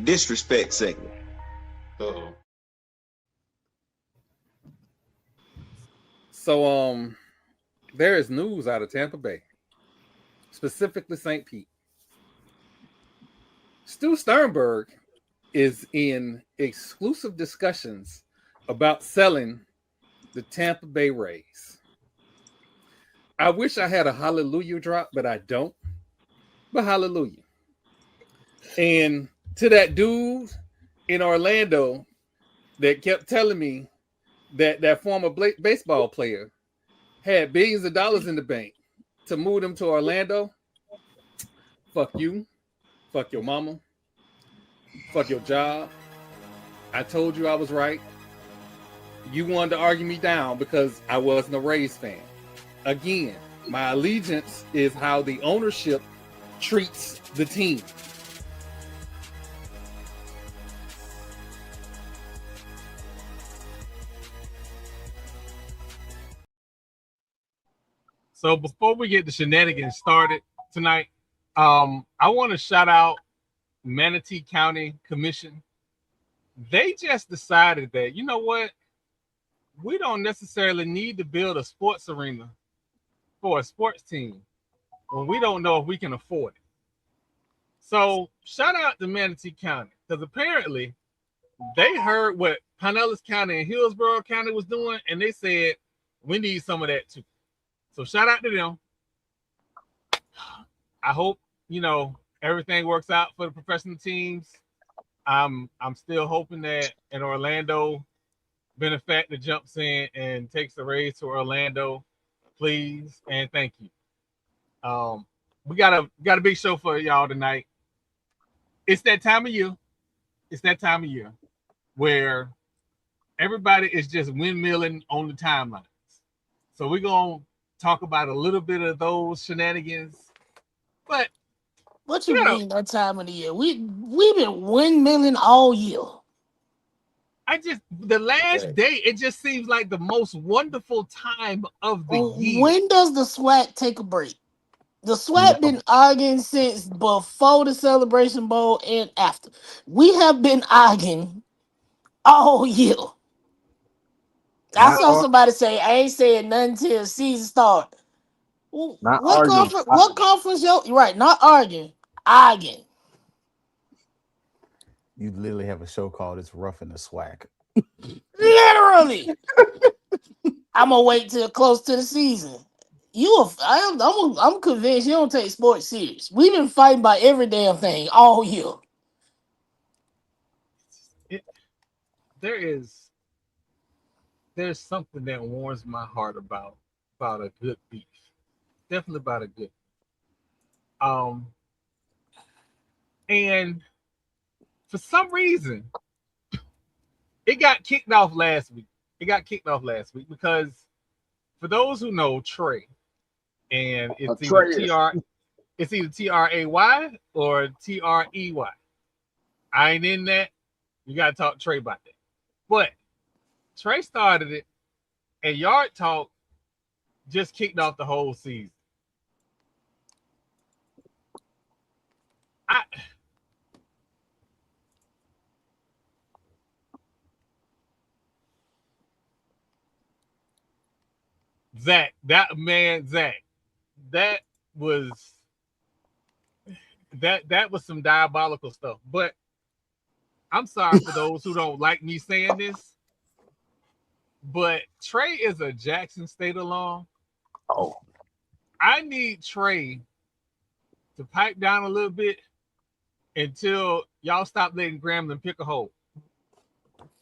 disrespect segment. Uh-oh. So there is news out of Tampa Bay, specifically St. Pete. Stu Sternberg is in exclusive discussions about selling the Tampa Bay Rays. I wish I had a hallelujah drop, but I don't. But hallelujah. And to that dude in Orlando that kept telling me that former baseball player had billions of dollars in the bank to move them to Orlando, fuck you, fuck your mama, fuck your job. I told you I was right. You wanted to argue me down because I wasn't a Rays fan. Again, my allegiance is how the ownership treats the team. So before we get the shenanigans started tonight, I want to shout out Manatee County Commission. They just decided that, you know what? We don't necessarily need to build a sports arena for a sports team when we don't know if we can afford it. So shout out to Manatee County, because apparently they heard what Pinellas County and Hillsborough County was doing, and they said, we need some of that too. So shout out to them. I hope, everything works out for the professional teams. I'm still hoping that in Orlando, Benefactor jumps in and takes the Rays to Orlando, please and thank you. We got a big show for y'all tonight. It's that time of year. It's that time of year where everybody is just windmilling on the timelines. So we're gonna talk about a little bit of those shenanigans. But what you mean that time of the year? We've been windmilling all year. The last day, it just seems like the most wonderful time of the year. When does the SWAC take a break? The SWAC been arguing since before the Celebration Bowl and after. We have been arguing all year. I saw somebody say, I ain't saying nothing till season start. What conference? You're right, not arguing. Arguing. You literally have a show called "It's Rough in the SWAC." Literally. I'm gonna wait till close to the season. I'm convinced you don't take sports serious. We've been fighting about every damn thing all year. There's something that warms my heart about a good beef. Definitely about a good. And for some reason, it got kicked off last week. Because for those who know Trey, and it's either T-R-A-Y or T-R-E-Y. I ain't in that. You gotta talk to Trey about that. But Trey started it, and Yard Talk just kicked off the whole season. Zach, that was some diabolical stuff. But I'm sorry for those who don't like me saying this, but Trey is a Jackson State alum. Oh, I need Trey to pipe down a little bit until y'all stop letting Grambling pick a hole.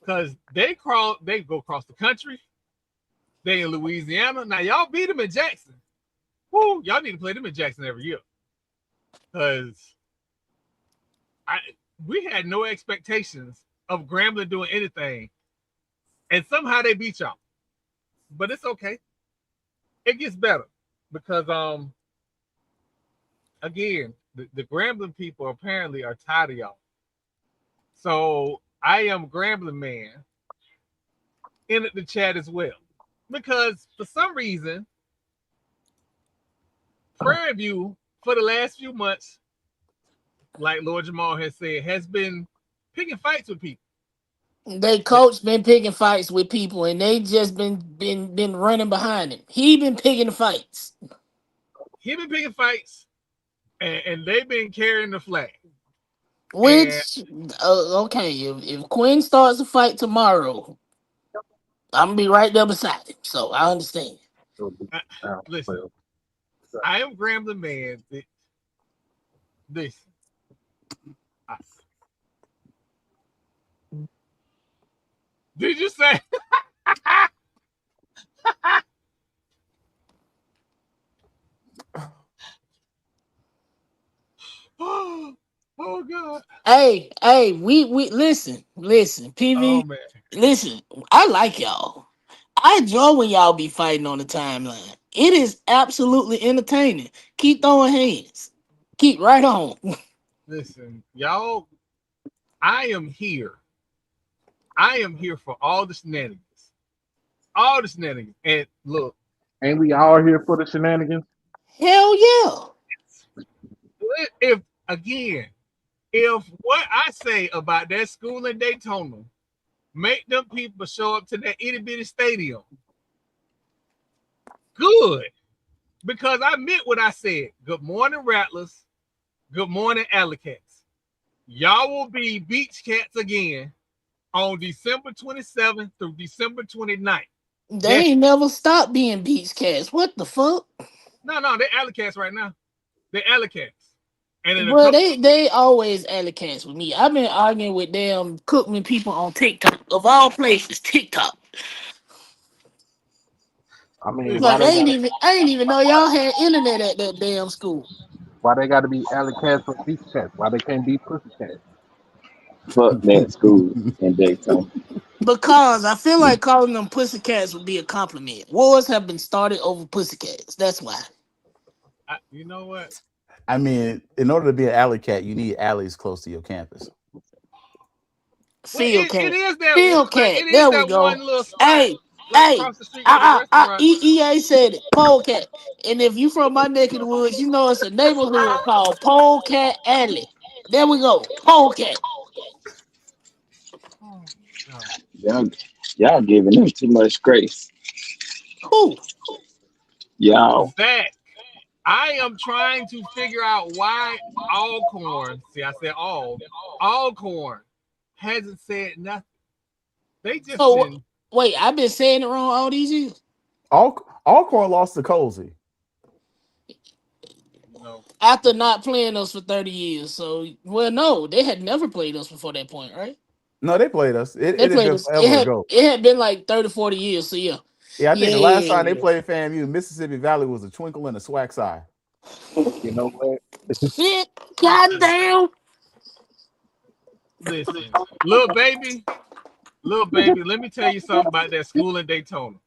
Because they go across the country. They in Louisiana. Now, y'all beat them in Jackson. Woo, y'all need to play them in Jackson every year. Because we had no expectations of Grambling doing anything. And somehow they beat y'all. But it's okay. It gets better. Because, again, the Grambling people apparently are tired of y'all. So, I am Grambling man in the chat as well. Because for some reason, Prairie View for the last few months, like Lord Jamal has said, has been picking fights with people. They coach been picking fights with people, and they just been running behind him. He been picking the fights, He been picking fights, and they've been carrying the flag. And which okay, if Quinn starts a fight tomorrow, I'm gonna be right there beside him. So I understand. I, listen, I am Graham the man. This. Did you say? Oh God. Hey, we listen, Oh PV, man. listen. I like y'all. I enjoy when y'all be fighting on the timeline. It is absolutely entertaining. Keep throwing hands. Keep right on. Listen, y'all. I am here. I am here for all the shenanigans. All the shenanigans. And look, Ain't we all here for the shenanigans? Hell yeah. if again, if what I say about that school in Daytona make them people show up to that itty bitty stadium, good. Because I meant what I said. Good morning, Rattlers. Good morning, Alley Cats. Y'all will be Beach Cats again on December 27th through December 29th. They That's ain't never stopped being beach cats. What the fuck? no, they're Alley Cats right now. They're Alley Cats. And in a Well, couple they always alley cats with me. I've been arguing with them Cookman people on TikTok. Of all places, TikTok. I mean, listen, why Like they gotta I ain't even know y'all had internet at that damn school. why they gotta be alley cats or beach cats? Why they can't be pussy cats? Fuck that school in Daytona. Because I feel like calling them pussycats would be a compliment. Wars have been started over pussycats. That's why. you know what? I mean, in order to be an alley cat, you need alleys close to your campus. Well, Field it cat. is that Field like cat. it is There we that one go. little spot Hey, like hey. across the street for the restaurant. EA said it. Polecat. And if you from my neck of the woods, you know it's a neighborhood called Polecat Alley. There we go. Polecat. Oh, God. Y'all, y'all giving them too much grace. Who? Y'all, Zach, I am trying to figure out why Alcorn, see, I said Alcorn hasn't said nothing. They just So been, wait, I've been saying it wrong all these years. Alcorn lost to Cozy. you know, After not playing us for 30 years. So well no, they had never played us before that point, right? No, they played us. They It had played been us. forever ago. It had been like 30, 40 years. So yeah. Yeah, I think the last time they Yeah. played FAMU, Mississippi Valley was a twinkle in the SWAC's eye. You know what? Shit. Goddamn. listen, little baby, let me tell you something about that school in Daytona.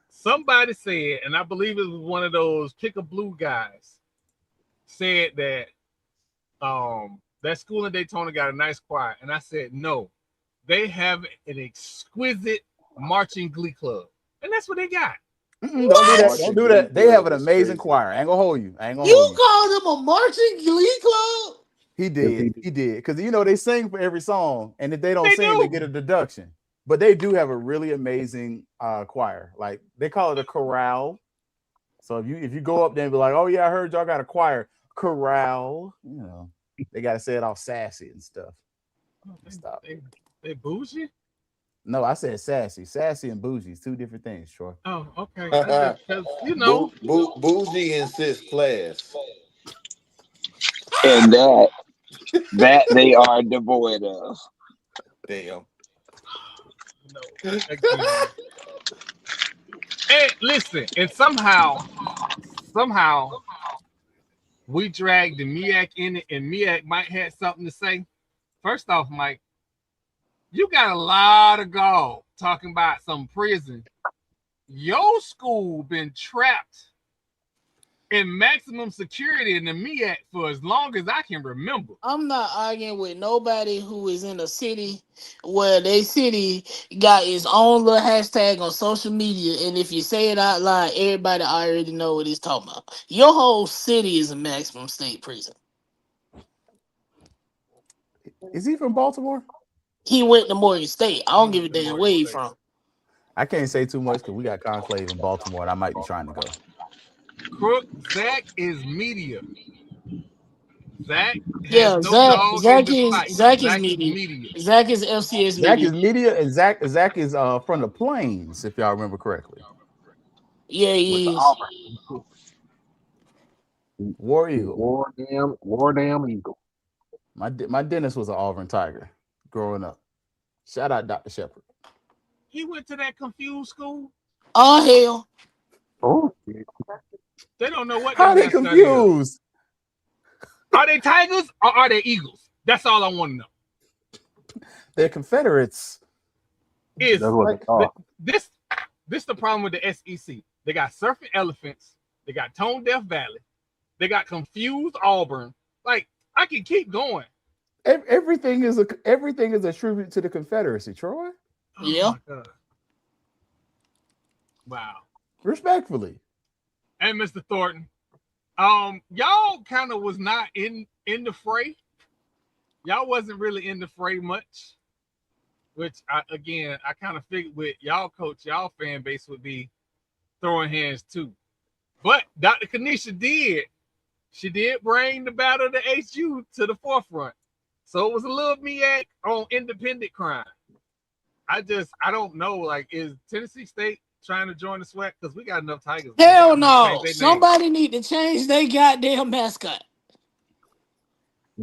Somebody said, and I believe it was one of those pick a blue guys, said that that school in Daytona got a nice choir. And I said, no, they have an exquisite marching glee club. And that's what they got. Don't do that. What? Don't Marching do Glee that. They have Club an is amazing crazy. choir. I ain't gonna hold you. I ain't gonna hold You you. call them a marching glee club? He Yes, did. he did. He did. Because you know they sing for every song, and if they don't They sing, they do. get a deduction. But they do have a really amazing choir. Like they call it a chorale. So if you go up there and be like, "Oh yeah, I heard y'all got a choir chorale," you know, they got to say it all sassy and stuff. Stop. They bougie? No, I said sassy. Sassy and bougie is two different things. Sure. Oh, okay. I just because you know. Bougie insists class. And that they are devoid of. Damn. No, again. And listen, and somehow we dragged the MEAC in it, and MEAC might have something to say. First off, Mike, you got a lot of gall talking about some prison. Your school been trapped in maximum security in the MEAC for as long as I can remember. I'm not arguing with nobody who is in a city where they city got its own little hashtag on social media, and if you say it out loud, everybody already know what it's talking about. Your whole city is a maximum state prison. Is he from Baltimore? He went to Morgan State. I don't give a Went to damn Morgan where he State. from. I can't say too much because we got conclave in Baltimore, and I might be trying to go. Crook, Zach is media. Zach has Yeah, no dog in the fight. Zach is Zach is media. media. Zach is FCS Zach media. is media, and Zach is from the Plains, if y'all remember correctly. Yeah, With he the is. Auburn. War Eagle. War damn Eagle. My dentist was an Auburn Tiger growing up. Shout out Dr. Shepard. He went to that confused school. Oh hell. Oh, They don't know what How their they mascot is. confused? Are they Tigers or are they Eagles? That's all I want to know. They're Confederates. Is that's what they are. this the problem with the SEC? They got surfing elephants. They got Tone Deaf Valley. They got confused Auburn. Like, I can keep going. Everything is a tribute to the Confederacy, Troy. Yeah. Oh my God. Wow. Respectfully. And Mr. Thornton, y'all kind of was not in the fray. Y'all wasn't really in the fray much, which I kind of figured with y'all coach, y'all fan base would be throwing hands too. But Dr. Kanisha did. She did bring the battle of the HU to the forefront. So it was a little MEAC on independent crime. I don't know. Like, is Tennessee State trying to join the SWAC? Because we got enough Tigers. Hell no. Somebody need to change their goddamn mascot.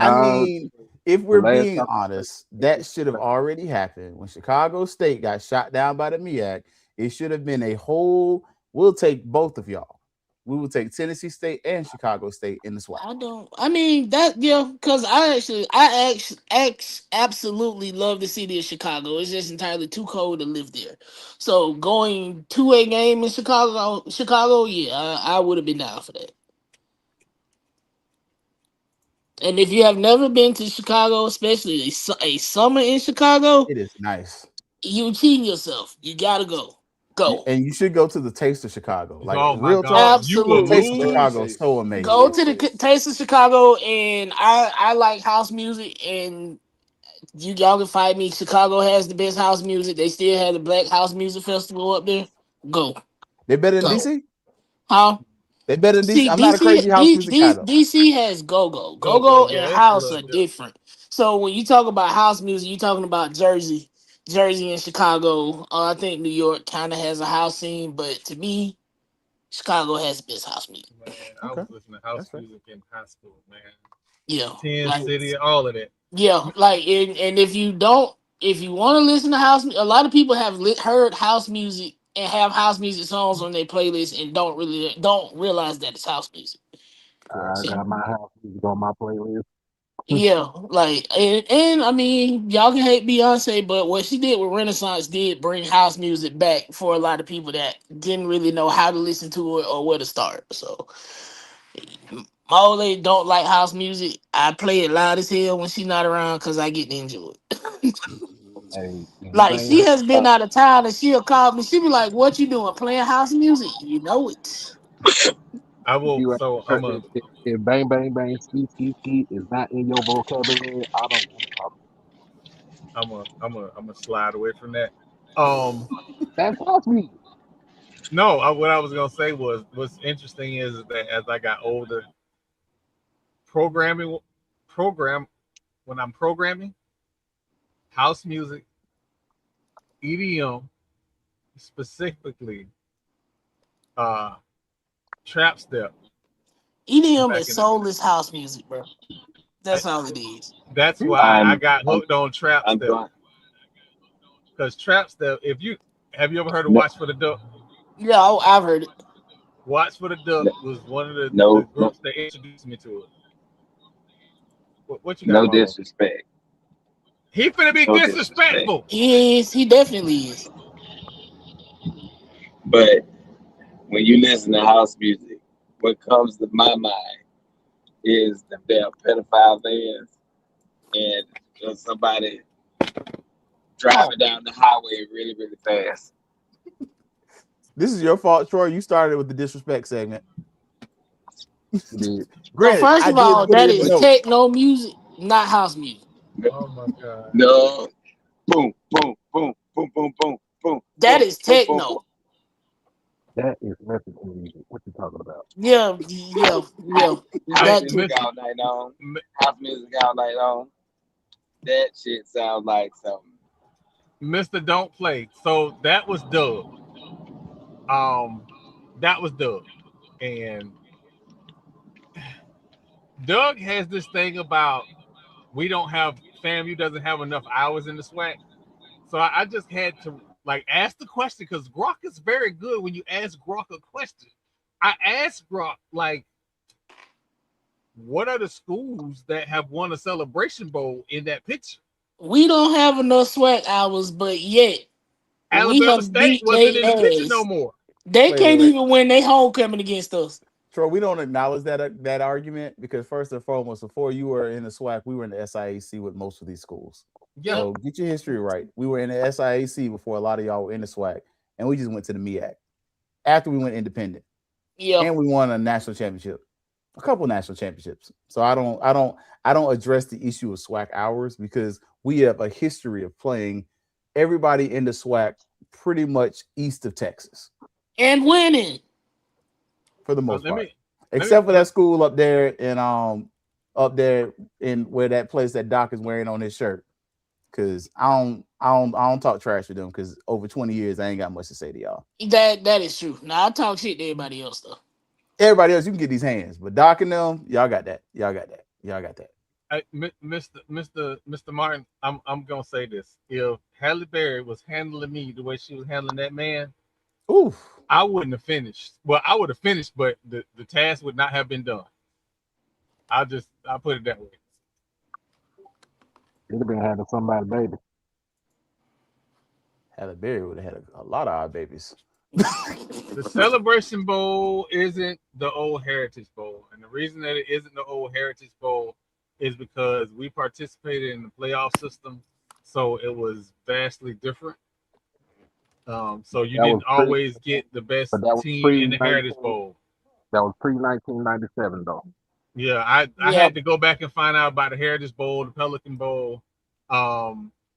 I No, mean, if we're last being time- honest, that should have already happened. When Chicago State got shot down by the MEAC, it should have been a whole, we'll take both of y'all. We will take Tennessee State and Chicago State in the SWAC. Because I absolutely love the city of Chicago. It's just entirely too cold to live there. So going to a game in Chicago, yeah, I would have been down for that. And if you have never been to Chicago, especially a summer in Chicago, It is nice. you cheating yourself. You gotta go. And you should go to the Taste of Chicago. Like, oh my real God, talk, absolutely. the Taste of Chicago is so amazing. Go to the Taste of Chicago, and I like house music, and y'all can find me. Chicago has the best house music. They still have the Black House Music Festival up there. Go. They better than Go. DC? Huh? They better than DC? See, I'm not a crazy house music guy, though. DC has go-go. Go-go, yeah, and it's a house little are different. So when you talk about house music, you're talking about Jersey and Chicago. I think New York kind of has a house scene, but to me, Chicago has the best house music. Man, I was listening to house music in high school, man. Yeah. 10 City, all of that. Yeah, like, and if you want to listen to house, a lot of people have heard house music and have house music songs on their playlist and don't realize that it's house music. I got my house music on my playlist. Yeah, like, and I mean, y'all can hate Beyonce, but what she did with Renaissance did bring house music back for a lot of people that didn't really know how to listen to it or where to start. So, my old lady don't like house music. I play it loud as hell when she's not around because I get to enjoy it. Hey, Like, she has been out of town and she'll call me. She'll be like, "What you doing? Playing house music? You know it." I will. You So I'm a. if bang bang bang ski ski ski is not in your vocabulary, I don't want to talk. I'm a slide away from that. That's house music. No, what I was gonna say was what's interesting is that as I got older, when I'm programming, house music, EDM, specifically, trap step. EDM Back is in soulless house music, bro. That's all it is. That's why I got hooked on trap step. Because trap step, have you ever heard of Watch for the Duck? Yeah, I've heard it. Watch for the Duck was one of the groups that introduced me to it. What you got? No disrespect. He finna be disrespectful. He is. He definitely is. But when you listen to house music, what comes to my mind is the damn pedophile vans and somebody driving down the highway really, really fast. This is your fault, Troy. You started with the disrespect segment. Granted, first of all, that is techno music, not house music. Oh my God. No, boom, boom, boom, boom, boom, boom, boom. That boom, is boom, boom, boom. techno. That is Mexican music. What you talking about? Yeah, yeah, yeah. House Hey, That too. music all night long. House music all night long. That shit sounds like something. Mr. Don't Play. So that was Doug. Um, that was Doug, and Doug has this thing about we don't have FAMU doesn't have enough hours in the SWAC. So I just had to like ask the question because Grok is very good when you ask Grok a question. I asked Grok like, what are the schools that have won a Celebration Bowl in that picture? We don't have enough SWAC hours, but yet we Alabama have State beat wasn't they in the picture no ass. more. They can't Wait. even win their homecoming against us. Troy, we don't acknowledge that argument because first and foremost, before you were in the SWAC, we were in the SIAC with most of these schools. Yeah, So get your history right. We were in the SIAC before a lot of y'all were in the SWAC, and we just went to the MEAC after we went independent, Yeah. and we won a national championship, a couple national championships. So I don't address the issue of SWAC hours because we have a history of playing everybody in the SWAC pretty much east of Texas And winning. for the most let part. me Except for that school up there in where that place that Doc is wearing on his shirt. Cause I don't talk trash to them because over 20 years I ain't got much to say to y'all. That is true. Now I talk shit to everybody else though. Everybody else, you can get these hands, but Doc and them, y'all got that. Y'all got that. Y'all got that. Mr. Martin, I'm gonna say this. If Halle Berry was handling me the way she was handling that man, Oof. I wouldn't have finished. Well, I would have finished, but the task would not have been done. I'll put it that way. It'd have been having somebody, baby. Halle Berry would have had a lot of our babies. The Celebration Bowl isn't the old Heritage Bowl, and the reason that it isn't the old Heritage Bowl is because we participated in the playoff system, so it was vastly different. So you That was didn't pre, always get the best but that was team pre in the Heritage 19. Bowl. That was pre 1997 though. Yeah, I Yeah. had to go back and find out about the Heritage Bowl, the Pelican Bowl.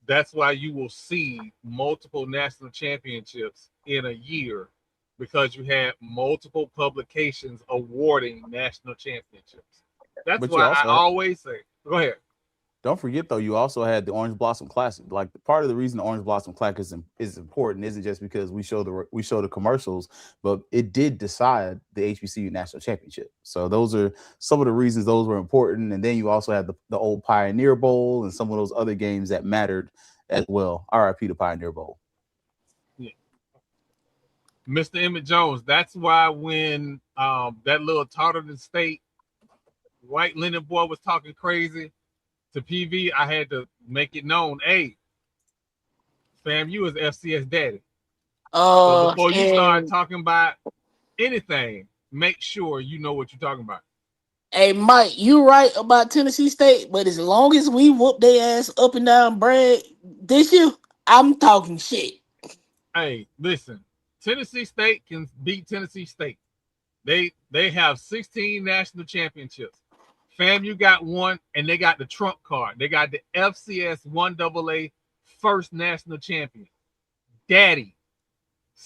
That's why you will see multiple national championships in a year because you had multiple publications awarding national championships. That's But you why I also always say, go ahead. don't forget though, you also had the Orange Blossom Classic. Like part of the reason the Orange Blossom Classic is important isn't just because we show the commercials, but it did decide the HBCU national championship. So those are some of the reasons those were important. And then you also had the old Pioneer Bowl and some of those other games that mattered as well. RIP to Pioneer Bowl. Yeah. Mr. Emmett Jones, that's why when that little Tarleton State white linen boy was talking crazy to PV, I had to make it known, hey, FAMU is FCS daddy. So before you start And talking about anything, make sure you know what you're talking about. hey Mike, you right about Tennessee State, but as long as we whoop their ass up and down Brad this year, I'm talking shit. Hey, listen, Tennessee State can beat Tennessee State. They have 16 national championships. FAMU got one, and they got the trump card. They got the FCS 1AA first national champion. Daddy,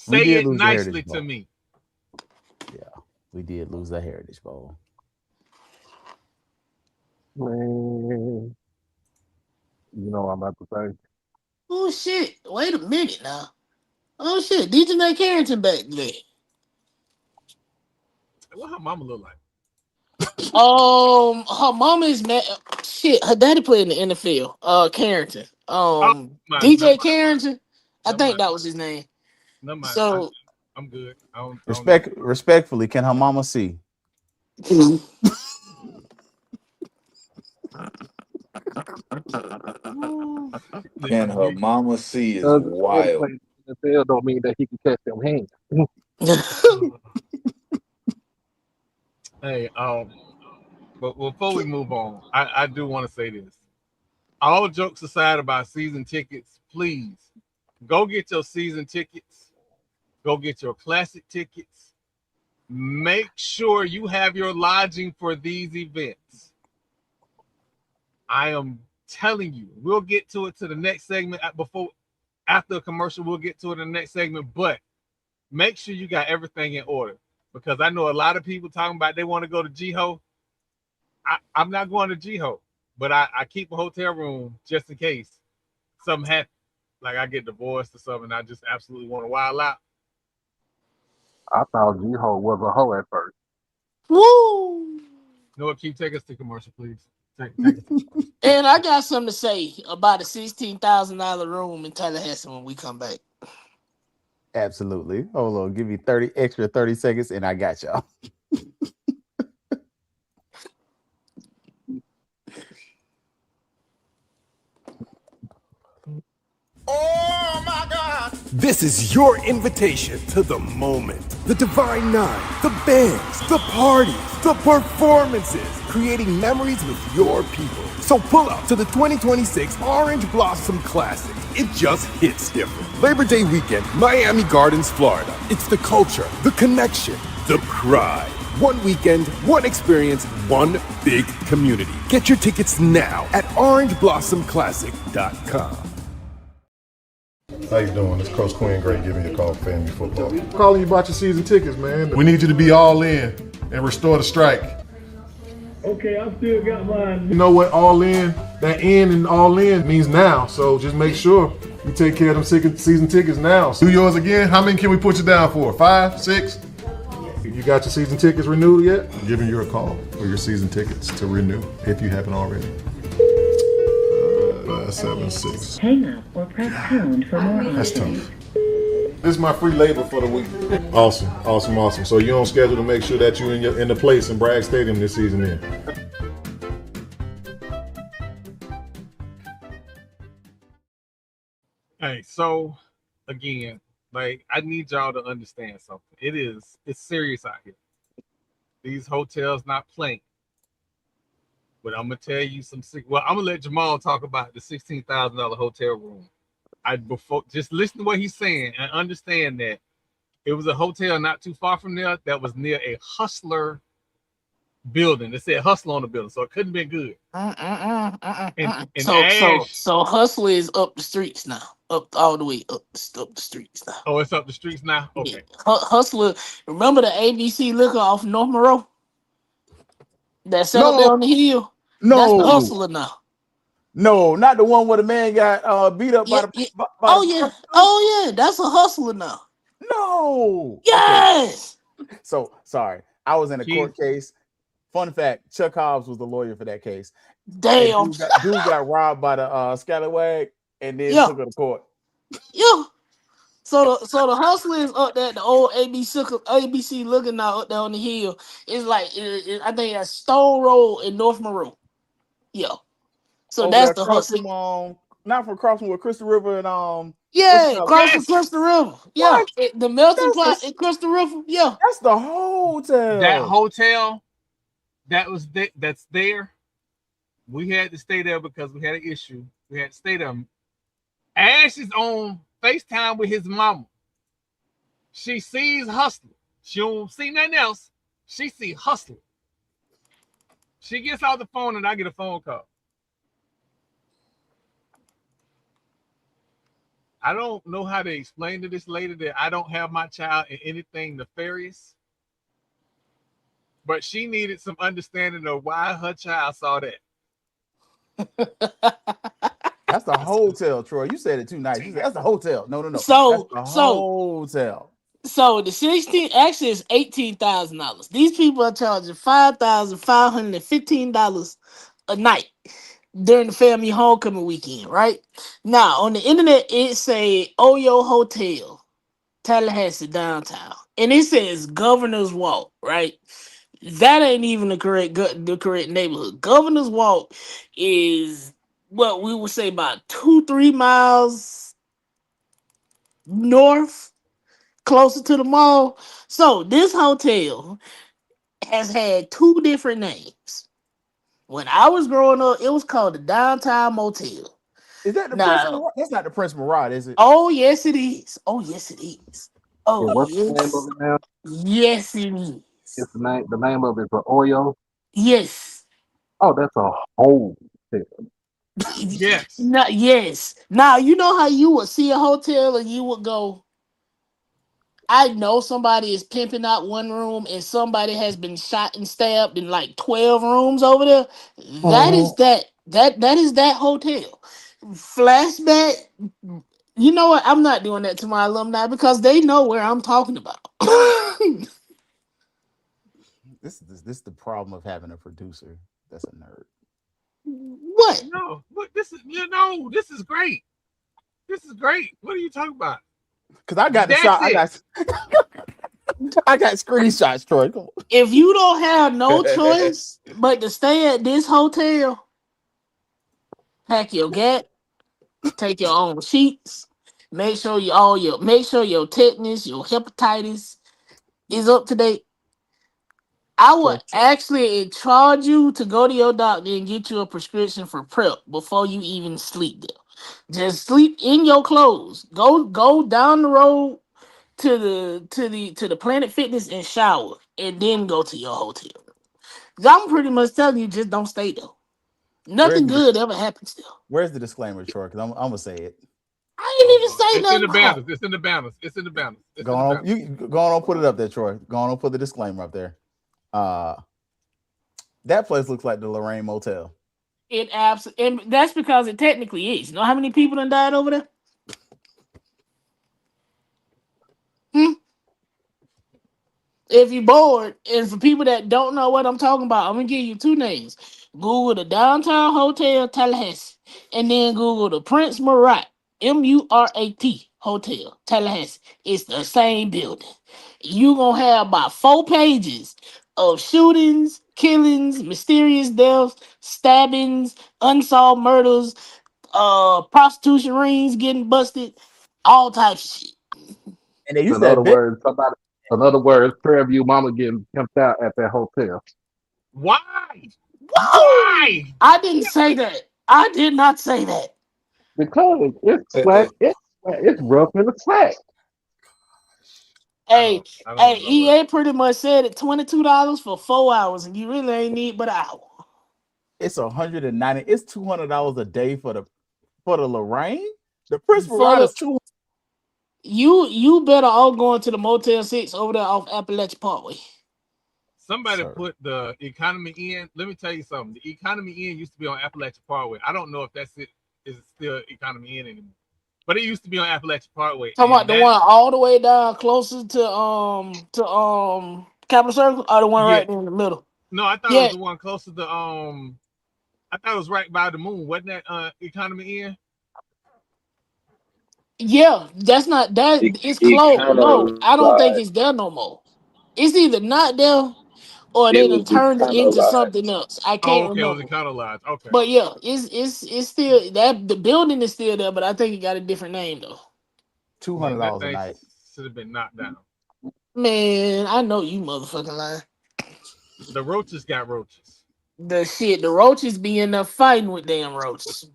We say did it lose the nicely Heritage to Bowl. me. Yeah, we did lose the Heritage Bowl. Man, you know what I'm about to say. Oh shit! Wait a minute now. Oh shit! DJ Carrington back there. What her mama look like? Her mama is mad. Shit, her daddy played in the NFL. Carrington. Oh, DJ Carrington. I never think mind. that was his name. Never mind. So I'm good. I don't know. Respectfully, can her mama see? Can Listen, her mama see is Because daddy wild. playing in the NFL don't mean that he can catch them hands. hey, but before we move on, I do want to say this. All jokes aside about season tickets, please go get your season tickets. Go get your classic tickets. Make sure you have your lodging for these events. I am telling you, we'll get to it to the next segment after a commercial. We'll get to it in the next segment, but make sure you got everything in order, because I know a lot of people talking about they want to go to GHO. I'm not going to GHO, but I keep a hotel room just in case something happens. Like I get divorced or something, I just absolutely want to wild out. I thought G-Ho was a hoe at first. Woo! Noah, can you take us to commercial, please? Take And I got something to say about a $16,000 room in Tallahassee when we come back. Absolutely. Hold on, give me 30 seconds, and I got y'all. Oh my God! This is your invitation to the moment. The Divine Nine, the bands, the parties, the performances, creating memories with your people. So pull up to the 2026 Orange Blossom Classic. It just hits different. Labor Day weekend, Miami Gardens, Florida. It's the culture, the connection, the pride. One weekend, one experience, one big community. Get your tickets now at orangeblossomclassic.com. How you doing? It's Coach Quinn Gray giving you a call for FAMU football. I'm calling you about your season tickets, man. We need you to be all in and restore the strike. Okay, I still got mine. You know what all in, that in and all in means now. So just make sure you take care of them season tickets now. Do yours again. How many can we put you down for? 5, 6? You got your season tickets renewed yet? I'm giving you a call for your season tickets to renew if you haven't already. 7-6. Hang up or press pound for more options. That's tough. This is my free labor for the week. Awesome. So you're on schedule to make sure that you're in the place in Bragg Stadium this season then. Hey, so again, like I need y'all to understand something. It's serious out here. These hotels not playing. But I'm gonna tell you I'm gonna let Jamal talk about the $16,000 hotel room. Just listen to what he's saying and understand that it was a hotel not too far from there that was near a Hustler building. It said Hustler on the building, so it couldn't have been good. So Hustler is up the streets now, up all the way up the streets now. Oh, it's up the streets now. Okay. Yeah. Hustler. Remember the ABC liquor off North Monroe? That set up there on the hill. No, that's the Hustler now. No, not the one where the man got beat up by the. Oh yeah, that's a Hustler now. No. Yes. Okay. So sorry, I was in a court case. Fun fact: Chuck Hobbs was the lawyer for that case. Damn. Dude got robbed by the scallywag and then took her to court. Yeah. So the Hustler is up there, the old ABC looking now up there on the hill. It's like I think that's Stone Road in North Monroe. Yeah. So that's the Hustler. Not for crossing with Crystal River and crossing Crystal River. Yeah. The melting pot in Crystal River. Yeah. That's the hotel. That hotel that's there. We had to stay there because we had an issue. We had to stay there. Ash is on FaceTime with his mama. She sees Hustler. She don't see nothing else. She see Hustler. She gets off the phone and I get a phone call. I don't know how to explain to this lady that I don't have my child in anything nefarious. But she needed some understanding of why her child saw that. That's the hotel, Troy. You said it too nice. That's the hotel. No. So that's the hotel. So the 16 actually is $18,000. These people are charging $5,515 a night during the family homecoming weekend, right? Now on the internet it say Oyo Hotel, Tallahassee downtown, and it says Governor's Walk, right? That ain't even the correct neighborhood. Governor's Walk is what we would say about 2-3 miles north, closer to the mall. So this hotel has had 2 different names. When I was growing up, it was called the Downtown Motel. Is that the Prince Murat? That's not the Prince Murat, is it? Oh yes, it is. Oh yes, it is. Oh what's yes. the name of it now? Yes, it is. It's the name of it for Oyo. Yes. Oh, that's a whole thing. Yes. Yes. Now you know how you would see a hotel and you would go, I know somebody is pimping out one room and somebody has been shot and stabbed in like 12 rooms over there. That is that is that hotel. Flashback. You know what? I'm not doing that to my alumni because they know where I'm talking about. This is the problem of having a producer that's a nerd. What? No, look, this is great. This is great. What are you talking about? Because I got the That's shot. it. I got screenshots, Troy. Come on. If you don't have no choice but to stay at this hotel, pack your gat, take your own sheets, make sure your tetanus, your hepatitis is up to date. I would Troy, actually charge you to go to your doctor and get you a prescription for prep before you even sleep there. Just sleep in your clothes. Go down the road to the Planet Fitness and shower, and then go to your hotel. 'Cause I'm pretty much telling you, just don't stay there. where's Nothing the good ever happens there. where's the disclaimer, Troy? Because I'm gonna say it. I ain't even say It's in the nothing wrong. banners. It's in the banners. It's in the banners. It's Go in the on, banners. you go on, put it up there, Troy. Go on, put the disclaimer up there. That place looks like the Lorraine Motel. And that's because it technically is. You know how many people done died over there? Hmm? If you're bored, and for people that don't know what I'm talking about, I'm gonna give you two names. Google the Downtown Hotel Tallahassee, and then Google the Prince Murat Murat Hotel Tallahassee. It's the same building. You gonna have about 4 pages of shootings, killings, mysterious deaths, stabbings, unsolved murders, prostitution rings getting busted, all types of shit. And they So used in to other have bit. words, in other words, Fairview mama getting pimped out at that hotel. Why? Whoa! Why? I didn't say that. I did not say that. Because it's swag, it's rough in the slack. Hey, I hey, don't know. EA pretty much said it $22 for 4 hours, and you really ain't need but an hour. It's 190. It's $200 a day for the Lorraine. The Prince For Murat the is $200. you better all going to the Motel 6 over there off Appalachia Parkway. Somebody Sir. put the Economy Inn. Let me tell you something. The Economy Inn used to be on Appalachia Parkway. I don't know if that's it. Is it still Economy Inn anymore? But it used to be on Appalachia Parkway, Talking about and the that one all the way down closer to Capitol Circle, or the one yeah. right there in the middle. No, I thought it was Yeah, the one closer to I thought it was right by the moon. Wasn't that Economy Inn? yeah, that's not that. It's It closed. kind No, of I don't think like it's there no more. It's either not there or it they was done the turned it kind of into like something else. I Oh, can't okay. It was remember. Econo Lodge. Okay. But yeah, it's still that the building is still there, but I think it got a different name though. Man, that $200 a thing night. should have been knocked down. Man, I know you motherfucking lying. The roaches got roaches. The roaches be in there fighting with damn roaches.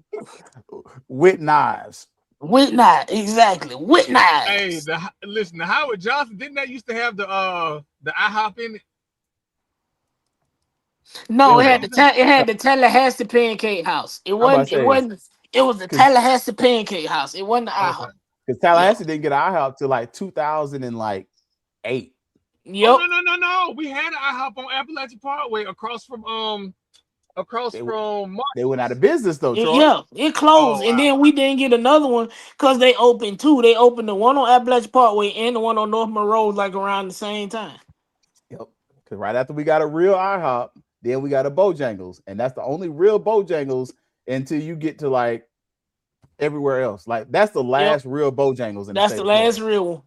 With knives. With knives, exactly. With Hey, knives. listen, the Howard Johnson didn't that used to have the IHOP in it? No, Didn't it that had used to have? it had the Tallahassee Pancake House. It I'm about to wasn't. It say wasn't. It was the because Tallahassee Pancake House. It wasn't the IHOP. Okay. Yeah. Tallahassee didn't get an IHOP till like 2008. Oh Yep. no. We had an IHOP on Appalachian Parkway across They from they went out of Marshall's. business though, Troy. Yeah, it closed, Oh and wow. then we didn't get another one because they opened two. They opened the one on Appalachian Parkway and the one on North Monroe like around the same time. Yep. Because right after we got a real IHOP, then we got a Bojangles, and that's the only real Bojangles until you get to like everywhere else. Like that's the Yep, last real Bojangles in the that's state the of Florida. last real one.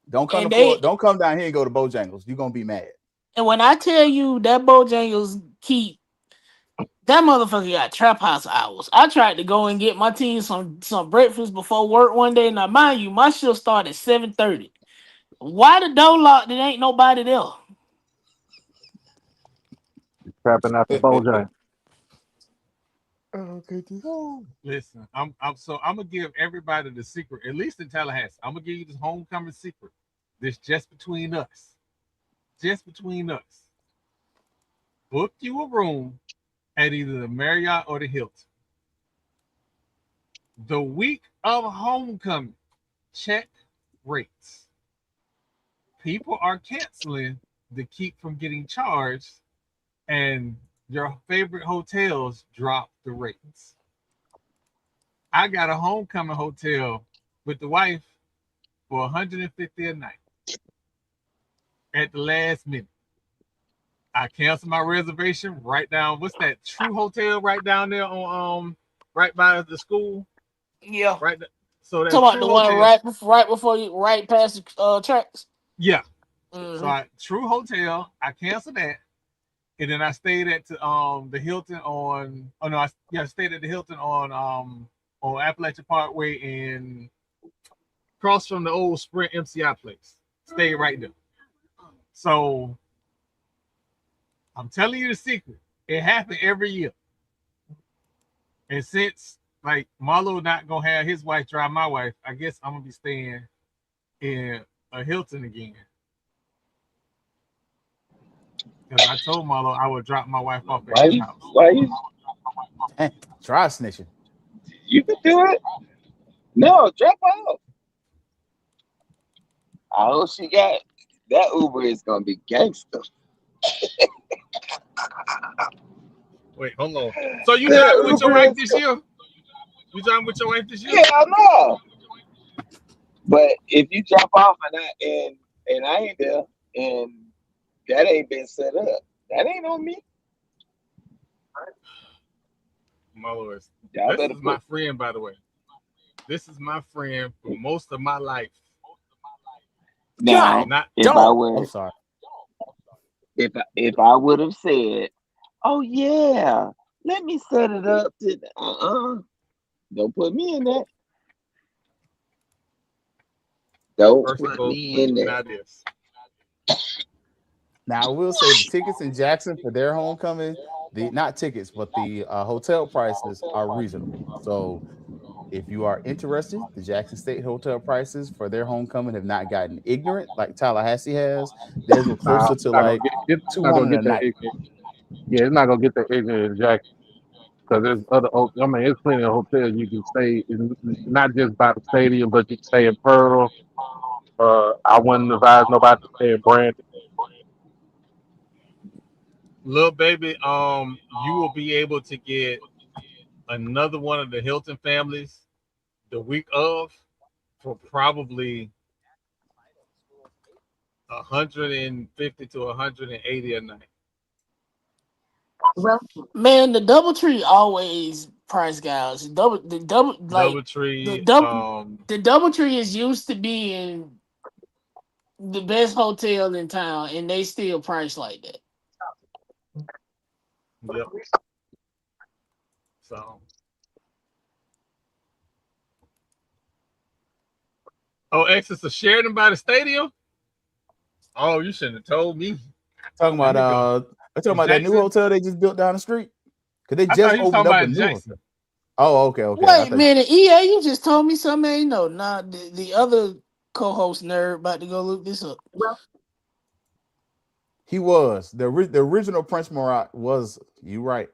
Don't come to And Florida. they Don't come down here and go to Bojangles. You're gonna be mad. and when I tell you that Bojangles keep that motherfucker got trap house hours. I tried to go and get my team some breakfast before work one day. Now, mind you, my shift started at 7:30. Why the door locked? There ain't nobody there. Trapping out the Bojang. Oh goodness. Listen, I'm gonna give everybody the secret, at least in Tallahassee. I'm gonna give you this homecoming secret. This just between us. Just between us. Book you a room at either the Marriott or the Hilton. The week of homecoming, check rates. People are canceling to keep from getting charged, and your favorite hotels drop the rates. I got a homecoming hotel with the wife for 150 a night at the last minute. I canceled my reservation right down. What's that True Hotel right down there on right by the school? Yeah. Right. So that Talking about True the one Hotel. right before you right past the tracks. Yeah. Mm-hmm. So True Hotel, I canceled that, and then I stayed at the Hilton on. Oh no, I stayed at the Hilton on Appalachian Parkway and across from the old Sprint MCI place. Stayed right there. So I'm telling you the secret. It happened every year. And since like Marlo not gonna have his wife drive my wife, I guess I'm gonna be staying in a Hilton again. Because I told Marlo I would drop my wife off at his house. Why you? Try snitching. You can do it. No, drop off. I hope she got that Uber is gonna be gangster. Wait, hold on. So you driving with your wife this year? You driving with your wife this year? Hell no. But if you drop off and I ain't there and that ain't been set up, that ain't on me. Marlo is. Y'all This better is my friend, by the way. This is my friend for most of my life. Now, God, if I were, I'm sorry. if I would have said, "Oh yeah, let me set it up," to don't put me in that. Don't First put vote, me in that. not this. Now I will say the tickets in Jackson for their homecoming, not tickets, but the hotel prices are reasonable. So if you are interested, the Jackson State hotel prices for their homecoming have not gotten ignorant like Tallahassee has. Theirs were Nah, closer it's to not gonna like get it's not gonna 200 a get that night. ignorant. Yeah, it's not gonna get that ignorant in Jackson because there's other. I mean, there's plenty of hotels you can stay in, not just by the stadium, but you can stay in Pearl. I wouldn't advise nobody to stay in Brandon. Little baby, you will be able to get another one of the Hilton families the week of for probably 150 to 180 a night. Man, the DoubleTree always price gouge. The DoubleTree, DoubleTree is used to being the best hotel in town, and they still price like that. yep. So, Exeter Sheridan by the stadium. Oh, you shouldn't have told me. Talking about that new hotel they just built down the street. Because they just opened up a new hotel. Oh, okay. Wait a minute, EA, you just told me something I ain't know. Nah, the other co-host nerd about to go look this up. He was. The original Prince Murat was, you right.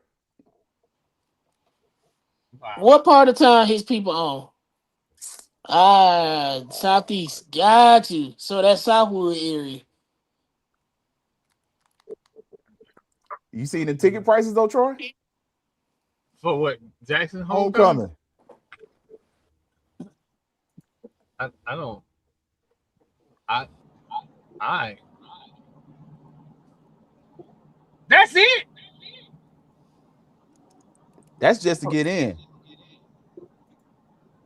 Wow. What part of town his people own? Southeast. Got you. So that's Southwood area. You seen the ticket prices though, Troy? For what? Jackson Homecoming. I don't. That's it. That's just to get in.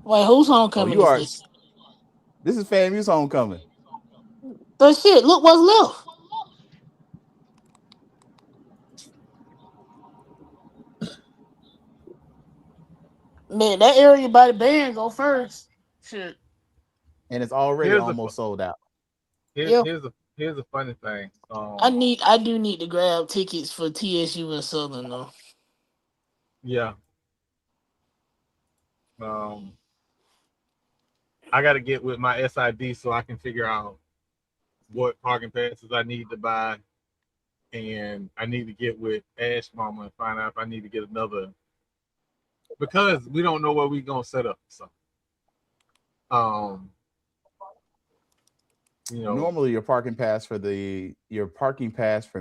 Wait, whose homecoming is this? This is FAMU's homecoming. The shit, look what's left. Man, that area by the band go first. Shit. And it's already almost sold out. Here's a funny thing. I do need to grab tickets for TSU and Southern though. Yeah. I got to get with my SID so I can figure out what parking passes I need to buy, and I need to get with Ash Mama and find out if I need to get another. because we don't know where we're gonna set up. So, normally your parking pass for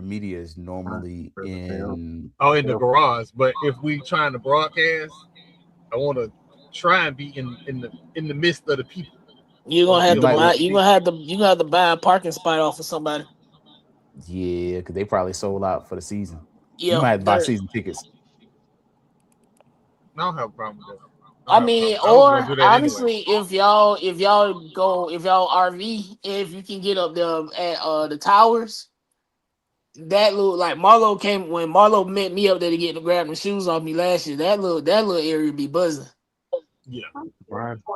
media is normally in the garage. But if we trying to broadcast, I want to try and be in the midst of the people. You're gonna have to buy. You're gonna have to buy a parking spot off of somebody. Yeah, because they probably sold out for the season. Yeah, you might have to buy season tickets. I don't have a problem with that. I mean, or honestly, if y'all RV, if you can get up there at the towers, that little like Marlo met me up there to get to grab the shoes off me last year. That little area be buzzing. Yeah,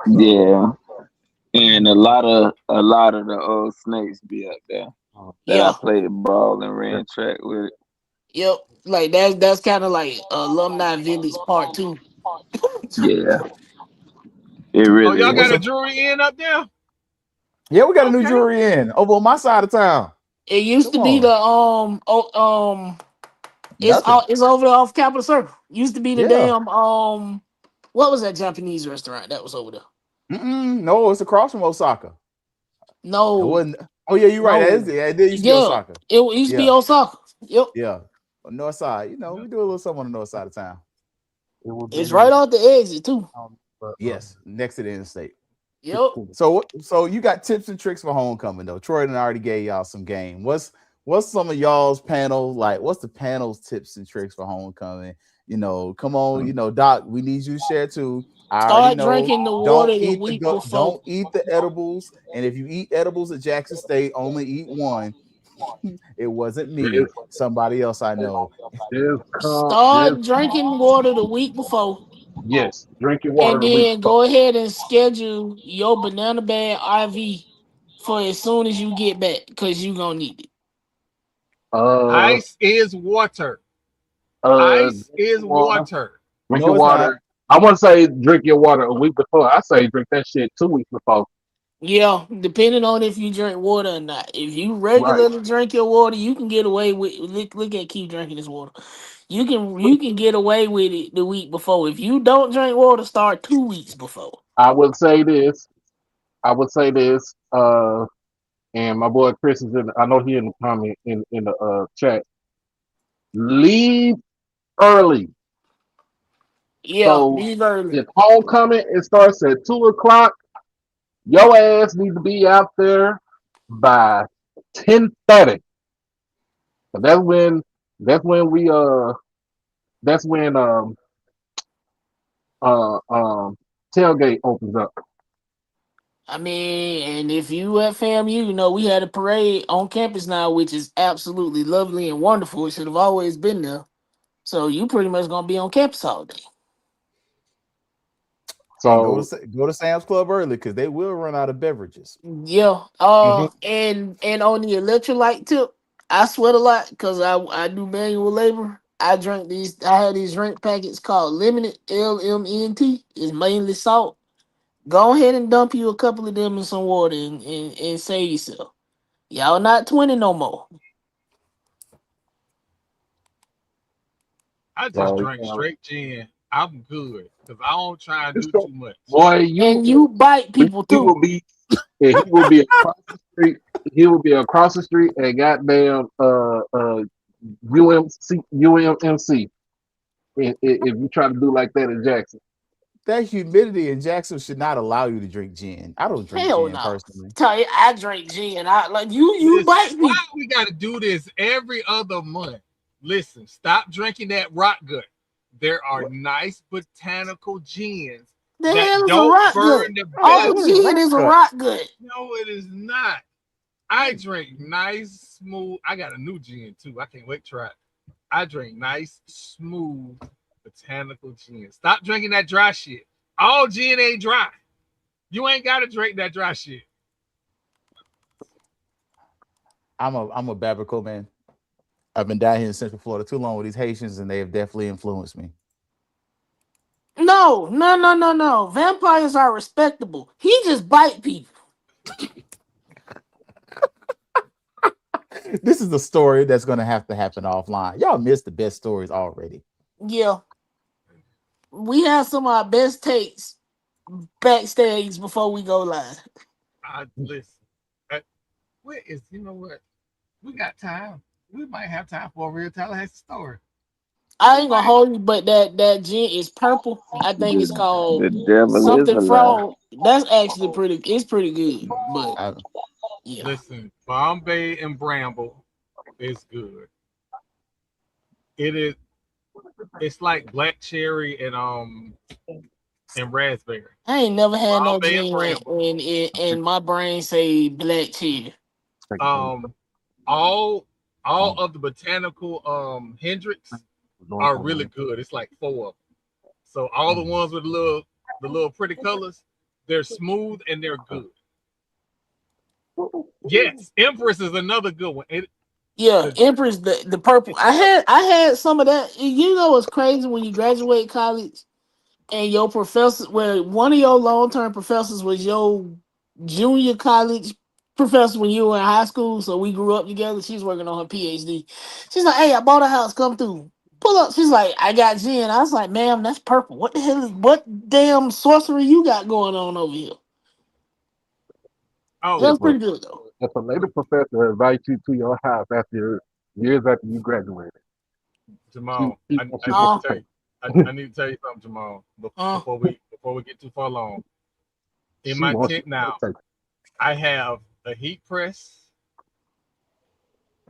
yeah, and a lot of the old snakes be up there. That I played ball and ran track with. Yep, like that's kind of like Alumni Village Part 2. Yeah. It really y'all got a jury in up there? Yeah, we got a new jury in over on my side of town. It used to be the it's over there off Capitol Circle. Used to be the damn what was that Japanese restaurant that was over there? No, it's across from Osaka. No, it wasn't. Oh yeah, you're right. It used to be Osaka. It used to be Osaka. Yep. Yeah, on north side. We do a little something on the north side of town. It's right off the exit too. Yes, next to the interstate. Yep. So you got tips and tricks for homecoming though. Troy and I already gave y'all some game. What's some of y'all's panel like? What's the panel's tips and tricks for homecoming? Come on, Doc. We need you to share too. Start drinking the water the week before. Don't eat the edibles, and if you eat edibles at Jackson State, only eat one. It wasn't me. Somebody else I know. Start drinking water the week before. Yes, drinking water. And then go ahead and schedule your banana bag IV for as soon as you get back, because you're gonna need it. Ice is water. Ice is water. Drink your water. I want to say drink your water a week before. I say drink that shit 2 weeks before. Yeah, depending on if you drink water or not. If you regularly drink your water, you can get away with. Look at keep drinking this water. You can get away with it the week before. If you don't drink water, start 2 weeks before. I would say this. And my boy Chris is in. I know he in the comment in the chat. Leave early. Yeah, leave early. If homecoming it starts at 2:00, your ass need to be out there by 10:30. That's when tailgate opens up. I mean, and if you at FAMU, we had a parade on campus now, which is absolutely lovely and wonderful. It should have always been there. So you pretty much gonna be on campus all day. So go to Sam's Club early because they will run out of beverages. Yeah. And on the electrolyte tip, I sweat a lot because I do manual labor. I had these drink packets called Limited LMNT. It's mainly salt. Go ahead and dump you a couple of them in some water and save yourself. Y'all not 20 no more. I just drink straight gin. I'm good because I don't try and do too much. Boy, you bite people too. He will be across the street. He will be across the street at goddamn UMMC. If you try to do like that in Jackson. That humidity in Jackson should not allow you to drink gin. I don't drink gin personally. Tell you, I drink gin. You bite me. Why we got to do this every other month? Listen, stop drinking that rot gut. There are nice botanical gins that don't burn the belly. All gin is a rot gut. No, it is not. I drink nice, smooth. I got a new gin too. I can't wait to try it. I drink nice, smooth botanical gin. Stop drinking that dry shit. All gin ain't dry. You ain't got to drink that dry shit. I'm a Babaco man. I've been down here in Central Florida too long with these Haitians, and they have definitely influenced me. No. Vampires are respectable. He just bite people. This is a story that's going to happen offline. Y'all missed the best stories already. Yeah. we have some of our best takes backstage before we go live. Listen. Where is, you know what? We got time. We might have time for a real Tallahassee story. I ain't gonna hold you, but that gin is purple. I think it's called The devil is something a lie. frog. That's actually pretty. It's pretty good, but yeah. Listen, Bombay and Bramble is good. It is. It's like black cherry and raspberry. I ain't never had no Bombay and gin Bramble. and my brain say black tea. All of the botanical Hendrix are really good. It's like 4 of them. So all the ones with the little pretty colors, they're smooth and they're good. Yes, Empress is another good one. Empress, the purple. I had some of that. You know what's crazy when you graduate college and your professor, well, one of your long-term professors was your junior college professor when you were in high school. So we grew up together. She's working on her PhD. She's like, "Hey, I bought a house. Come through. Pull up." She's like, "I got gin." I was like, "Ma'am, that's purple. What the hell is what damn sorcery you got going on over here?" Oh, that's pretty good though. If a lady professor invites you to your house years after you graduated, Jamal, she I need to tell you. I need to tell you something, Jamal. Before we get too far along. In my tent now, I have a heat press,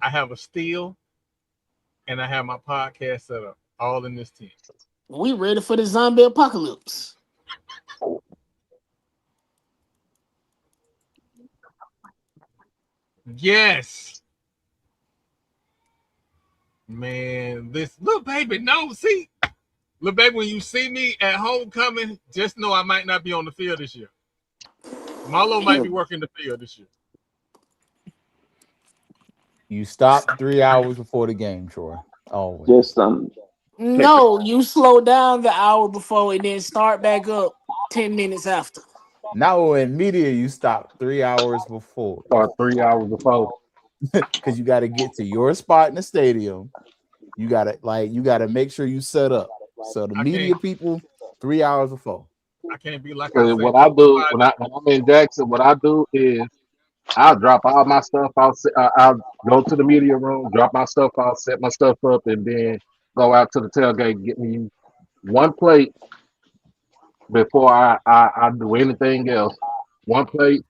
I have a steel, and I have my podcast set up all in this tent. We ready for the zombie apocalypse. Yes. Man, this little baby, no, see, little baby, when you see me at homecoming, just know I might not be on the field this year. Marlo might be working the field this year. You stop 3 hours before the game, Troy. Always. Just some. No, you slow down the hour before and then start back up 10 minutes after. Now in media, you stop 3 hours before. Or 3 hours before. Because you got to get to your spot in the stadium. You gotta make sure you set up. So the media people 3 hours before. I can't be like I what I do when I'm in Jackson, what I do is I'll drop all my stuff. I'll go to the media room, drop my stuff out, set my stuff up, and then go out to the tailgate, get me one plate before I do anything else. One plate,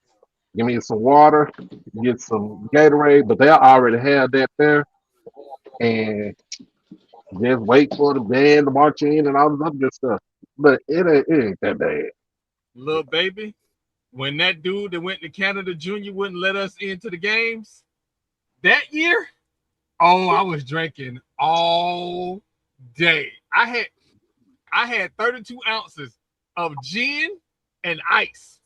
give me some water, get some Gatorade, but they already have that there, and just wait for the band to march in and all this other good stuff. But it ain't that bad. Little baby, when that dude that went to Canada Junior wouldn't let us into the games that year, I was drinking all day. I had 32 ounces of gin and ice.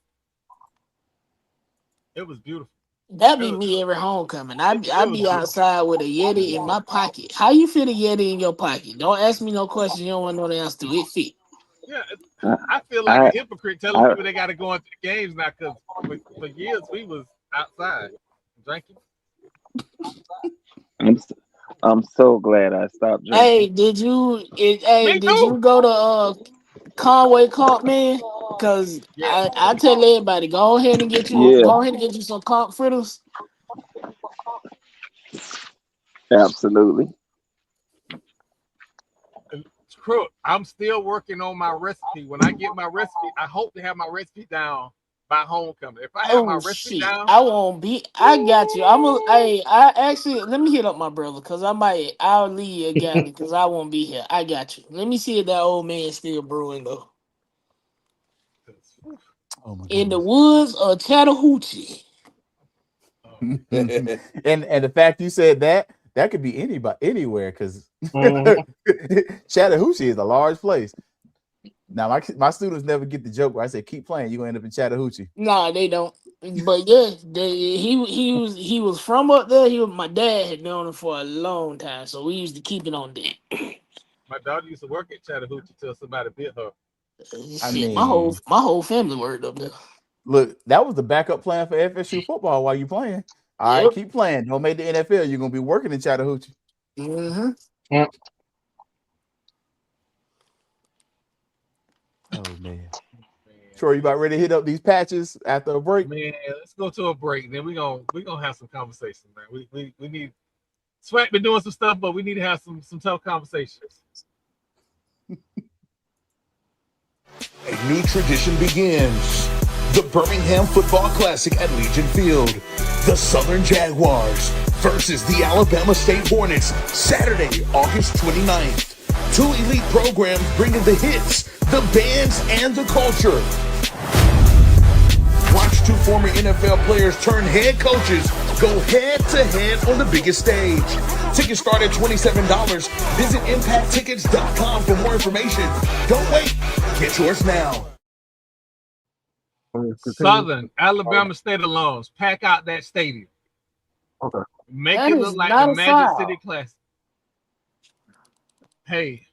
It was beautiful. That be me every homecoming. I be outside with a Yeti in my pocket. How you fit a Yeti in your pocket? Don't ask me no questions you don't want to know the answer to. It fit. Yeah, I feel like a hypocrite telling people they got to go into the games now because for years we was outside drinking. I'm so glad I stopped drinking. Hey, did you go to Conway Comp, man? Because I tell everybody, go ahead and get you some comp fritters. Absolutely. Crook, I'm still working on my recipe. When I get my recipe, I hope to have my recipe down by homecoming. If I have my recipe down, I won't be. I got you. I actually let me hit up my brother because I'll leave you a gallon because I won't be here. I got you. Let me see if that old man still brewing though. Oh my in the woods of Chattahoochee. And the fact you said that could be anybody anywhere because Chattahoochee is a large place. Now my students never get the joke where I say keep playing, you're gonna end up in Chattahoochee. No, they don't. But yeah, he was from up there. My dad had known him for a long time, so we used to keep it on deck. My daughter used to work at Chattahoochee till somebody bit her. My whole family worked up there. Look, that was the backup plan for FSU football while you playing. All right, keep playing. Don't make the NFL. You're gonna be working in Chattahoochee. Mm-hmm. Yep. Oh man. Troy, you about ready to hit up these patches after a break? Man, let's go to a break. Then we're gonna have some conversation, man. We need SWAC been doing some stuff, but we need to have some tough conversations. A new tradition begins. The Birmingham Football Classic at Legion Field. The Southern Jaguars versus the Alabama State Hornets, Saturday, August 29th. Two elite programs bringing the hits, the bands, and the culture. Watch two former NFL players turn head coaches go head-to-head on the biggest stage. Tickets start at $27. Visit impacttickets.com for more information. Don't wait. Get yours now. Southern Alabama State alums, pack out that stadium. Okay. Make That it is look like not the a Magic foul. City Classic. Hey,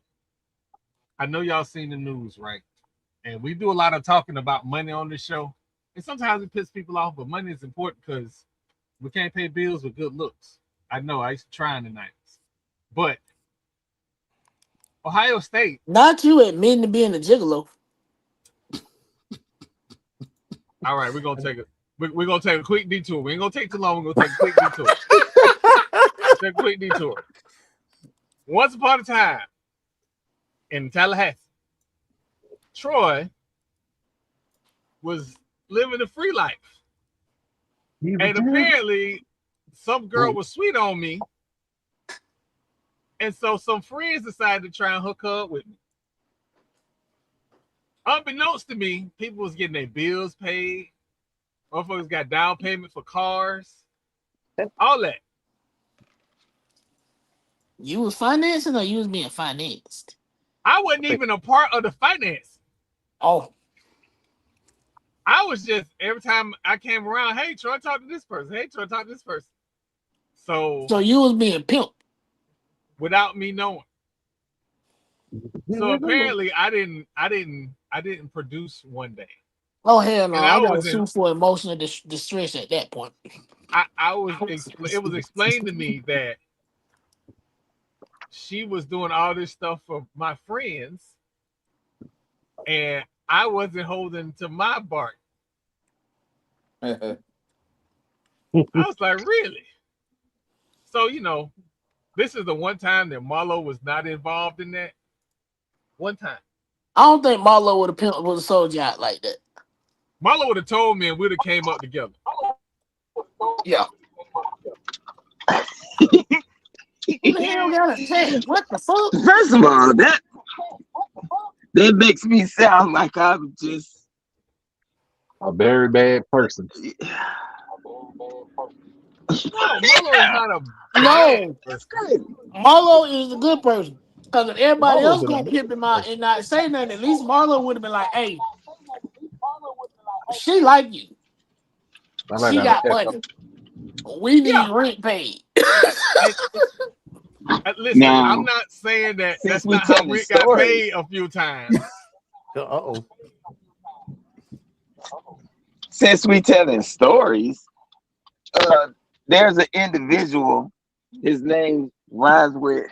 I know y'all seen the news, right? And we do a lot of talking about money on this show. And sometimes it pisses people off, but money is important because we can't pay bills with good looks. I know, I used to try in the 90s. But Ohio State. Not you admitting to being a gigolo. All right, we're gonna take a quick detour. We ain't gonna take too long. We're gonna take a quick detour. Take a quick detour. Once upon a time in Tallahassee, Troy was living a free life. And apparently some girl was sweet on me. And so some friends decided to try and hook her up with me. Unbeknownst to me, people was getting their bills paid. Motherfuckers got down payment for cars. All that. You was financing or you was being financed? I wasn't even a part of the finance. Oh. I was just, every time I came around, hey, Troy, talk to this person. Hey, Troy, talk to this person. So you was being pimped without me knowing. So apparently I didn't produce one day. Oh hell no! And I got sued for emotional distress at that point. It was explained to me that she was doing all this stuff for my friends, and I wasn't holding to my bark. I was like, really? So this is the one time that Marlo was not involved in that. One time. I don't think Marlo would have sold you out like that. Marlo would have told me and we'd have came up together. Yeah. Who the hell got a text? What the fuck? First of all, that makes me sound like I'm just a very bad person. No, Marlo is not a no. Marlo is a good person. Because if everybody else gonna pimp him out and not say nothing, at least Marlo would have been like, hey, she like you. She got money. We need rent paid. Listen, now, I'm not saying that that's not how rent got paid a few times. Uh-oh. Since we telling stories, there's an individual, his name rhymes with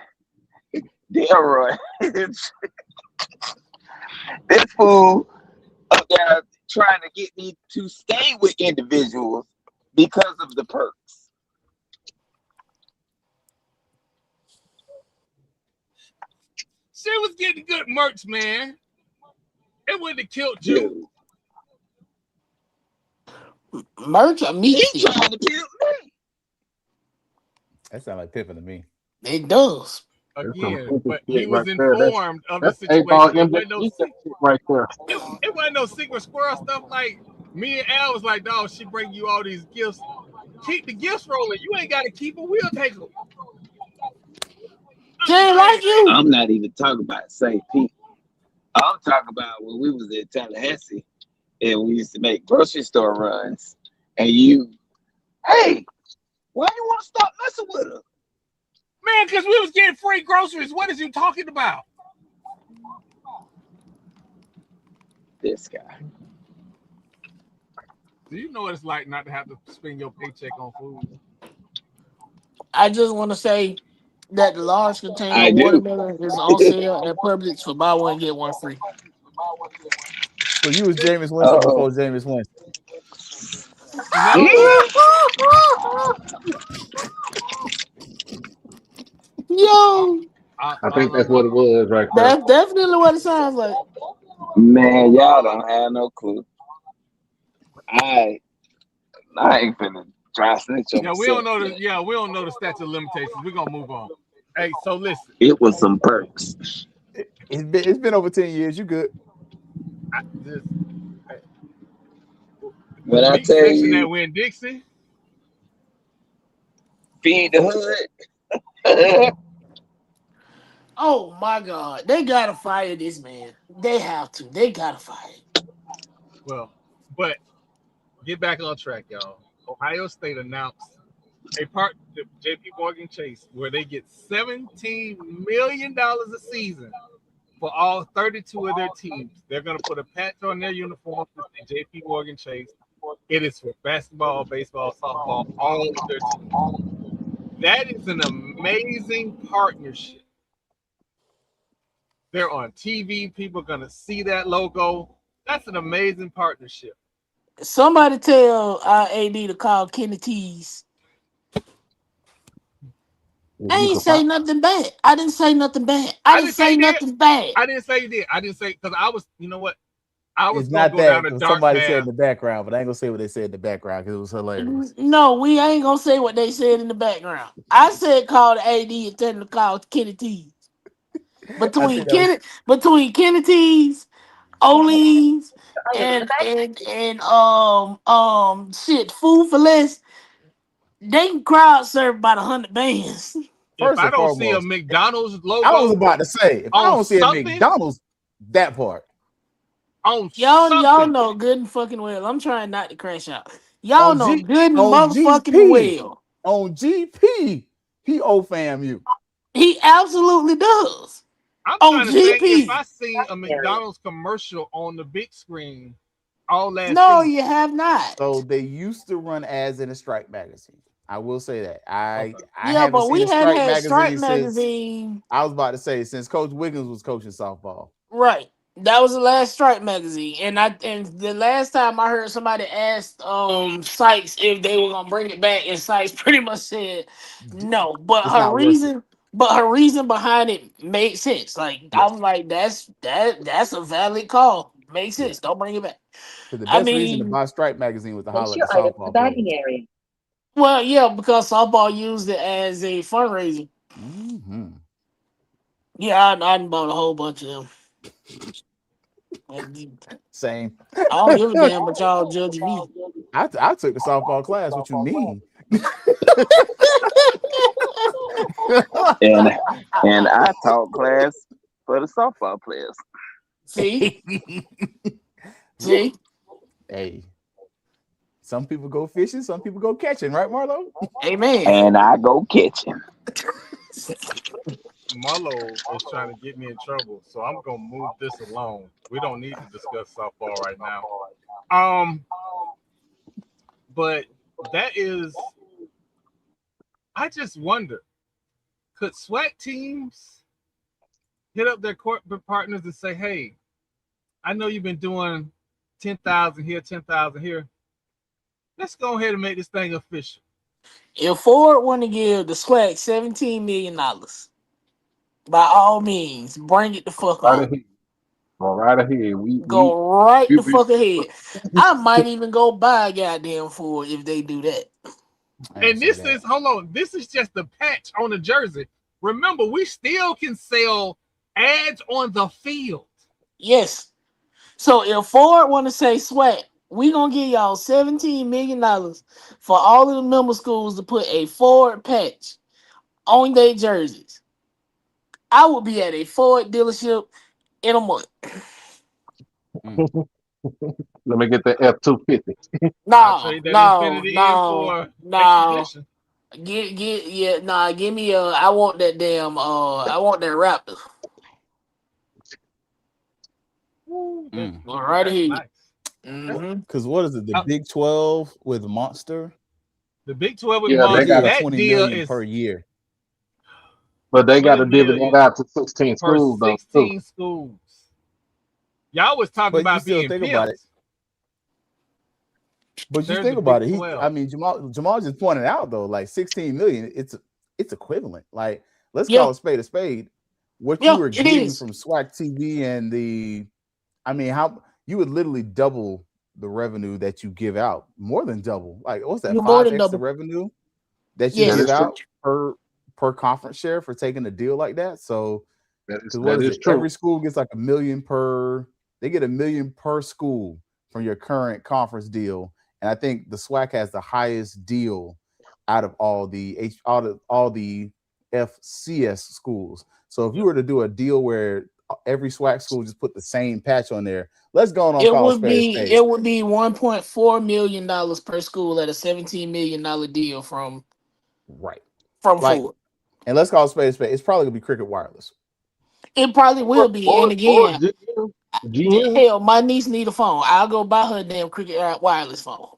Delroy. This fool up there trying to get me to stay with individuals because of the perks. She was getting good merch, man. It wouldn't have killed you. Merch or meat? He trying to kill me. That sounds like pimping to me. It does. Again, but he was informed of the situation. It wasn't no secret squirrel stuff like me and Al was like, dog, she bring you all these gifts. Keep the gifts rolling. You ain't got to keep them. We'll take them. She ain't like you. I'm not even talking about St. Pete. I'm talking about when we was in Tallahassee and we used to make grocery store runs. And hey, why you want to stop messing with her? Man, because we was getting free groceries. What is you talking about? This guy. Do you know what it's like not to have to spend your paycheck on food? I just want to say that the large container of watermelon is on sale at Publix for buy one, get one free. So you was Jameis Winston before Jameis Winston. No. Yo, I think that's what it was right there. that's definitely what it sounds like. Man, y'all don't have no clue. I ain't finna try snitch on Yeah, we don't myself. know the we don't know the statute of limitations. We're gonna move on. Hey, so listen. It was some perks. It's been over 10 years. You good? When I Big tell section that you, went Dixie. feed the hood. Oh my God, they gotta fire this man. They have to. They gotta fire him. Well, but get back on track, y'all. Ohio State announced a partnership with JP Morgan Chase where they get $17 million a season for all 32 of their teams. They're going to put a patch on their uniforms to say JP Morgan Chase. It is for basketball, baseball, softball, all of their teams. That is an amazing partnership. They're on TV. People are going to see that logo. That's an amazing partnership. Somebody tell our AD to call Kenny T's. I ain't say nothing bad. I didn't say nothing bad. I didn't say nothing bad. I didn't say you did. I didn't say because I was, you know what? I was It's gonna not go that down a because dark somebody path. said in the background, but I ain't gonna say what they said in the background because it was hilarious. No, we ain't gonna say what they said in the background. I said call the AD and tell him to call Kenny T's. Between Kenny T's, Olean's, and shit, Food for Less, they can crowd serve about 100 bands. If I don't see a McDonald's logo, I was about to say, if I don't see a McDonald's, that part. Y'all know good and fucking well. I'm trying not to crash out. Y'all know good and motherfucking GP, well. On GP, he owe FAMU. He absolutely does. I'm On trying to GP. think if I seen a McDonald's commercial on the big screen all last No, season. you have not. So they used to run ads in a Strike magazine. I will say that. I Yeah, haven't but seen we a hadn't Strike had Strike magazine magazine. I was about to say since Coach Wiggins was coaching softball. Right. That was the last Strike magazine. And the last time I heard somebody asked Sykes if they were gonna bring it back, and Sykes pretty much said no. But It's her not worth it. reason behind it made sense. Like I was like, that's a valid call. Makes sense. Don't bring it back. The best reason to buy Strike magazine was to holler at the softball players. Well, yeah, because softball used it as a fundraiser. Mm-hmm. Yeah, I done bought a whole bunch of them. Same. I don't give a damn, but y'all judge me. I took the softball class. What you mean? and I taught class for the softball players. See? See? Hey. Some people go fishing, some people go catching, right, Marlo? Amen. And I go catching. Marlo is trying to get me in trouble, so I'm gonna move this along. We don't need to discuss softball right now. But that is, I just wonder, could SWAC teams hit up their corporate partners and say, "Hey, I know you've been doing 10,000 here, 10,000 here. Let's go ahead and make this thing official." If Ford want to give the SWAC $17 million, by all means, bring it the fuck on. Go right ahead. Go right the fuck ahead. I might even go buy a goddamn Ford if they do that. And this is, hold on, this is just the patch on the jersey. Remember, we still can sell ads on the field. Yes. So if Ford want to say, SWAC, we gonna give y'all $17 million for all of the member schools to put a Ford patch on their jerseys, I will be at a Ford dealership in a month. Let me get the F-250. No. Give me I want that damn I want that Raptor. Right here. Nice. Because what is it? The Big 12 with Monster? The Big 12 with Monster. They got that $20 deal million is per year. But they got to divvy that out to 16 schools, though. 16 schools. Y'all was talking But you about still being think about it. pimps. But you There's think the Big about it. 12. Jamal just pointed out though, like 16 million. It's equivalent. Like let's Yeah, call a spade a spade. What you yeah, were it getting is. from SWAC TV and how you would literally double the revenue that you give out, more than double. Like what's that? You're more than 5x the double. revenue that you That give is Yes. true. out per conference share for taking a deal like that. So because what That is is it? true. Every school gets like $1 million per. They get $1 million per school from your current conference deal, and I think the SWAC has the highest deal out of all the FCS schools. So if you were to do a deal where every SWAC school just put the same patch on there, let's go on It call a would spade a be spade. $1.4 million per school at a $17 million deal from Right. Like, Ford. and let's call a spade a spade. It's probably gonna be Cricket Wireless. It probably will be. And Or again, GM. hell, my niece need a phone. I'll go buy her a damn Cricket wireless phone.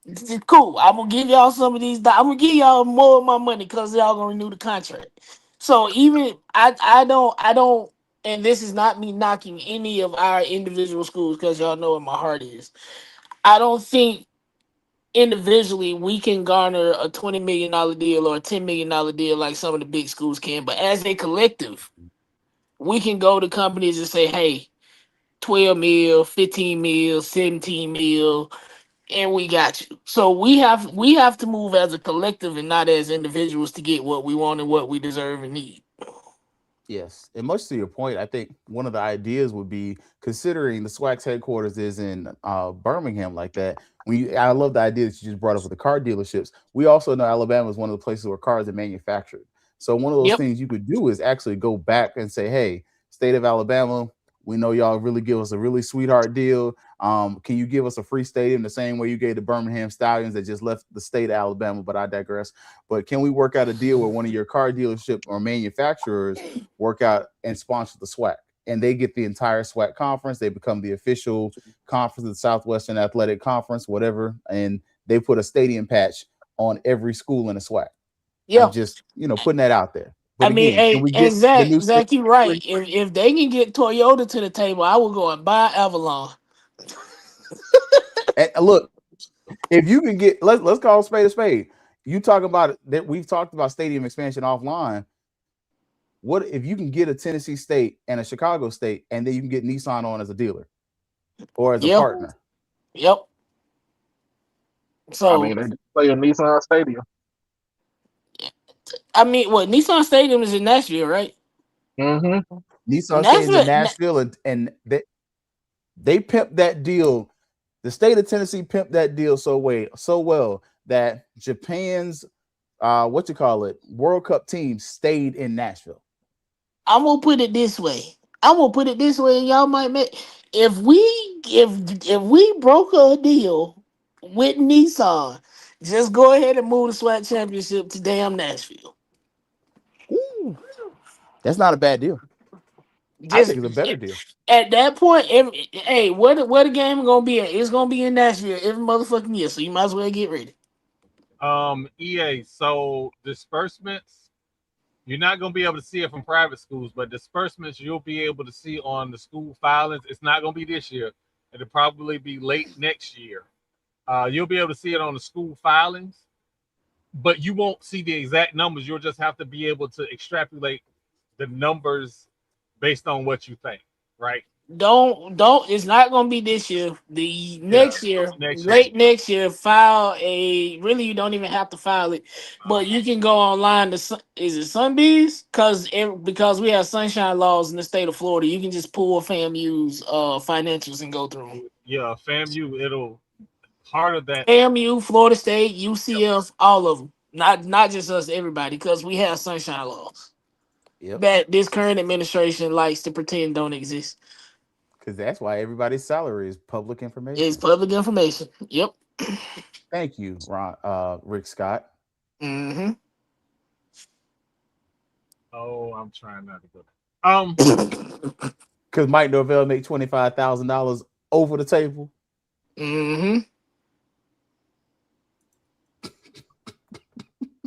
It's cool. I'm gonna give y'all some of these. I'm gonna give y'all more of my money because y'all gonna renew the contract. So even I don't. And this is not me knocking any of our individual schools because y'all know what my heart is. I don't think individually we can garner a $20 million deal or a $10 million deal like some of the big schools can. But as a collective, we can go to companies and say, hey, 12 mil, 15 mil, 17 mil, and we got you. So we have to move as a collective and not as individuals to get what we want and what we deserve and need. Yes, and much to your point, I think one of the ideas would be considering the SWAC's headquarters is in Birmingham, like that. I love the idea that you just brought up with the car dealerships. We also know Alabama is one of the places where cars are manufactured. So one of those Yep. things you could do is actually go back and say, "Hey, state of Alabama, we know y'all really give us a really sweetheart deal. Can you give us a free stadium the same way you gave the Birmingham Stallions that just left the state of Alabama?" But I digress. But can we work out a deal where one of your car dealership or manufacturers work out and sponsor the SWAC, and they get the entire SWAC conference? They become the official conference of the Southwestern Athletic Conference, whatever, and they put a stadium patch on every school in the SWAC. I'm Yeah. just putting that out there. I But mean, again, can hey, we and get the Zach, new stadium? Zach, you right. If they can get Toyota to the table, I will go and buy Avalon. And look, if you can get, let's call a spade a spade. You talk about it, that we've talked about stadium expansion offline. What if you can get a Tennessee State and a Chicago State, and then you can get Nissan on as a dealer or as a Yep. partner? Yep. I So mean, they just play in Nissan Stadium. I mean, what Nissan Stadium is in Nashville, right? Mm-hmm. Nissan Stadium's in Nashville. Nashville, and they pimped that deal. The state of Tennessee pimped that deal so well that Japan's World Cup team stayed in Nashville. I'm gonna put it this way. And y'all might make if we broker a deal with Nissan, just go ahead and move the SWAC championship to damn Nashville. Ooh, that's not a bad deal. I Just think it's a better deal. at that point, hey, where the game gonna be at? It's gonna be in Nashville every motherfucking year. So you might as well get ready. EA, so disbursements, you're not going to be able to see it from private schools, but disbursements you'll be able to see on the school filings. It's not going to be this year. It'll probably be late next year. You'll be able to see it on the school filings, but you won't see the exact numbers. You'll just have to be able to extrapolate the numbers based on what you think, right? Don't it's not gonna be this year. The Yeah, next year, next year. late next year, file a really you don't even have to file it, but you can go online to is it Sunbees? Because we have sunshine laws in the state of Florida, you can just pull FAMU's financials and go through them. Yeah, FAMU, it'll part of that. FAMU, Florida State, Yep. UCF, all of them. Not just us, everybody, because we have sunshine laws Yep. that this current administration likes to pretend don't exist. Because that's why everybody's salary is public information. It's public information. Yep. Thank you, Rick Scott. Mm-hmm. Oh, I'm trying not to go. Because Mike Norvell made $25,000 over the table. Mm-hmm.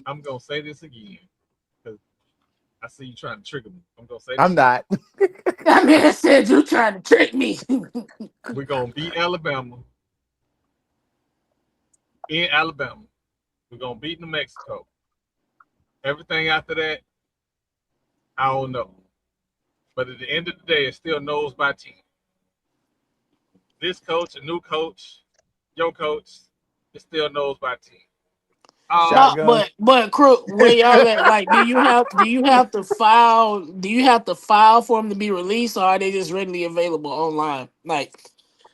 I'm gonna say this again because I see you trying to trigger me. I'm gonna say this I'm not. That man said you trying to trick me. We're gonna beat Alabama in Alabama. We're gonna beat New Mexico. Everything after that, I don't know. But at the end of the day, it still knows by team. This coach, a new coach, your coach, it still knows by team. No, Shotgun. but Crook, where y'all at? Like, do you have to file? Do you have to file for them to be released, or are they just readily available online? Like,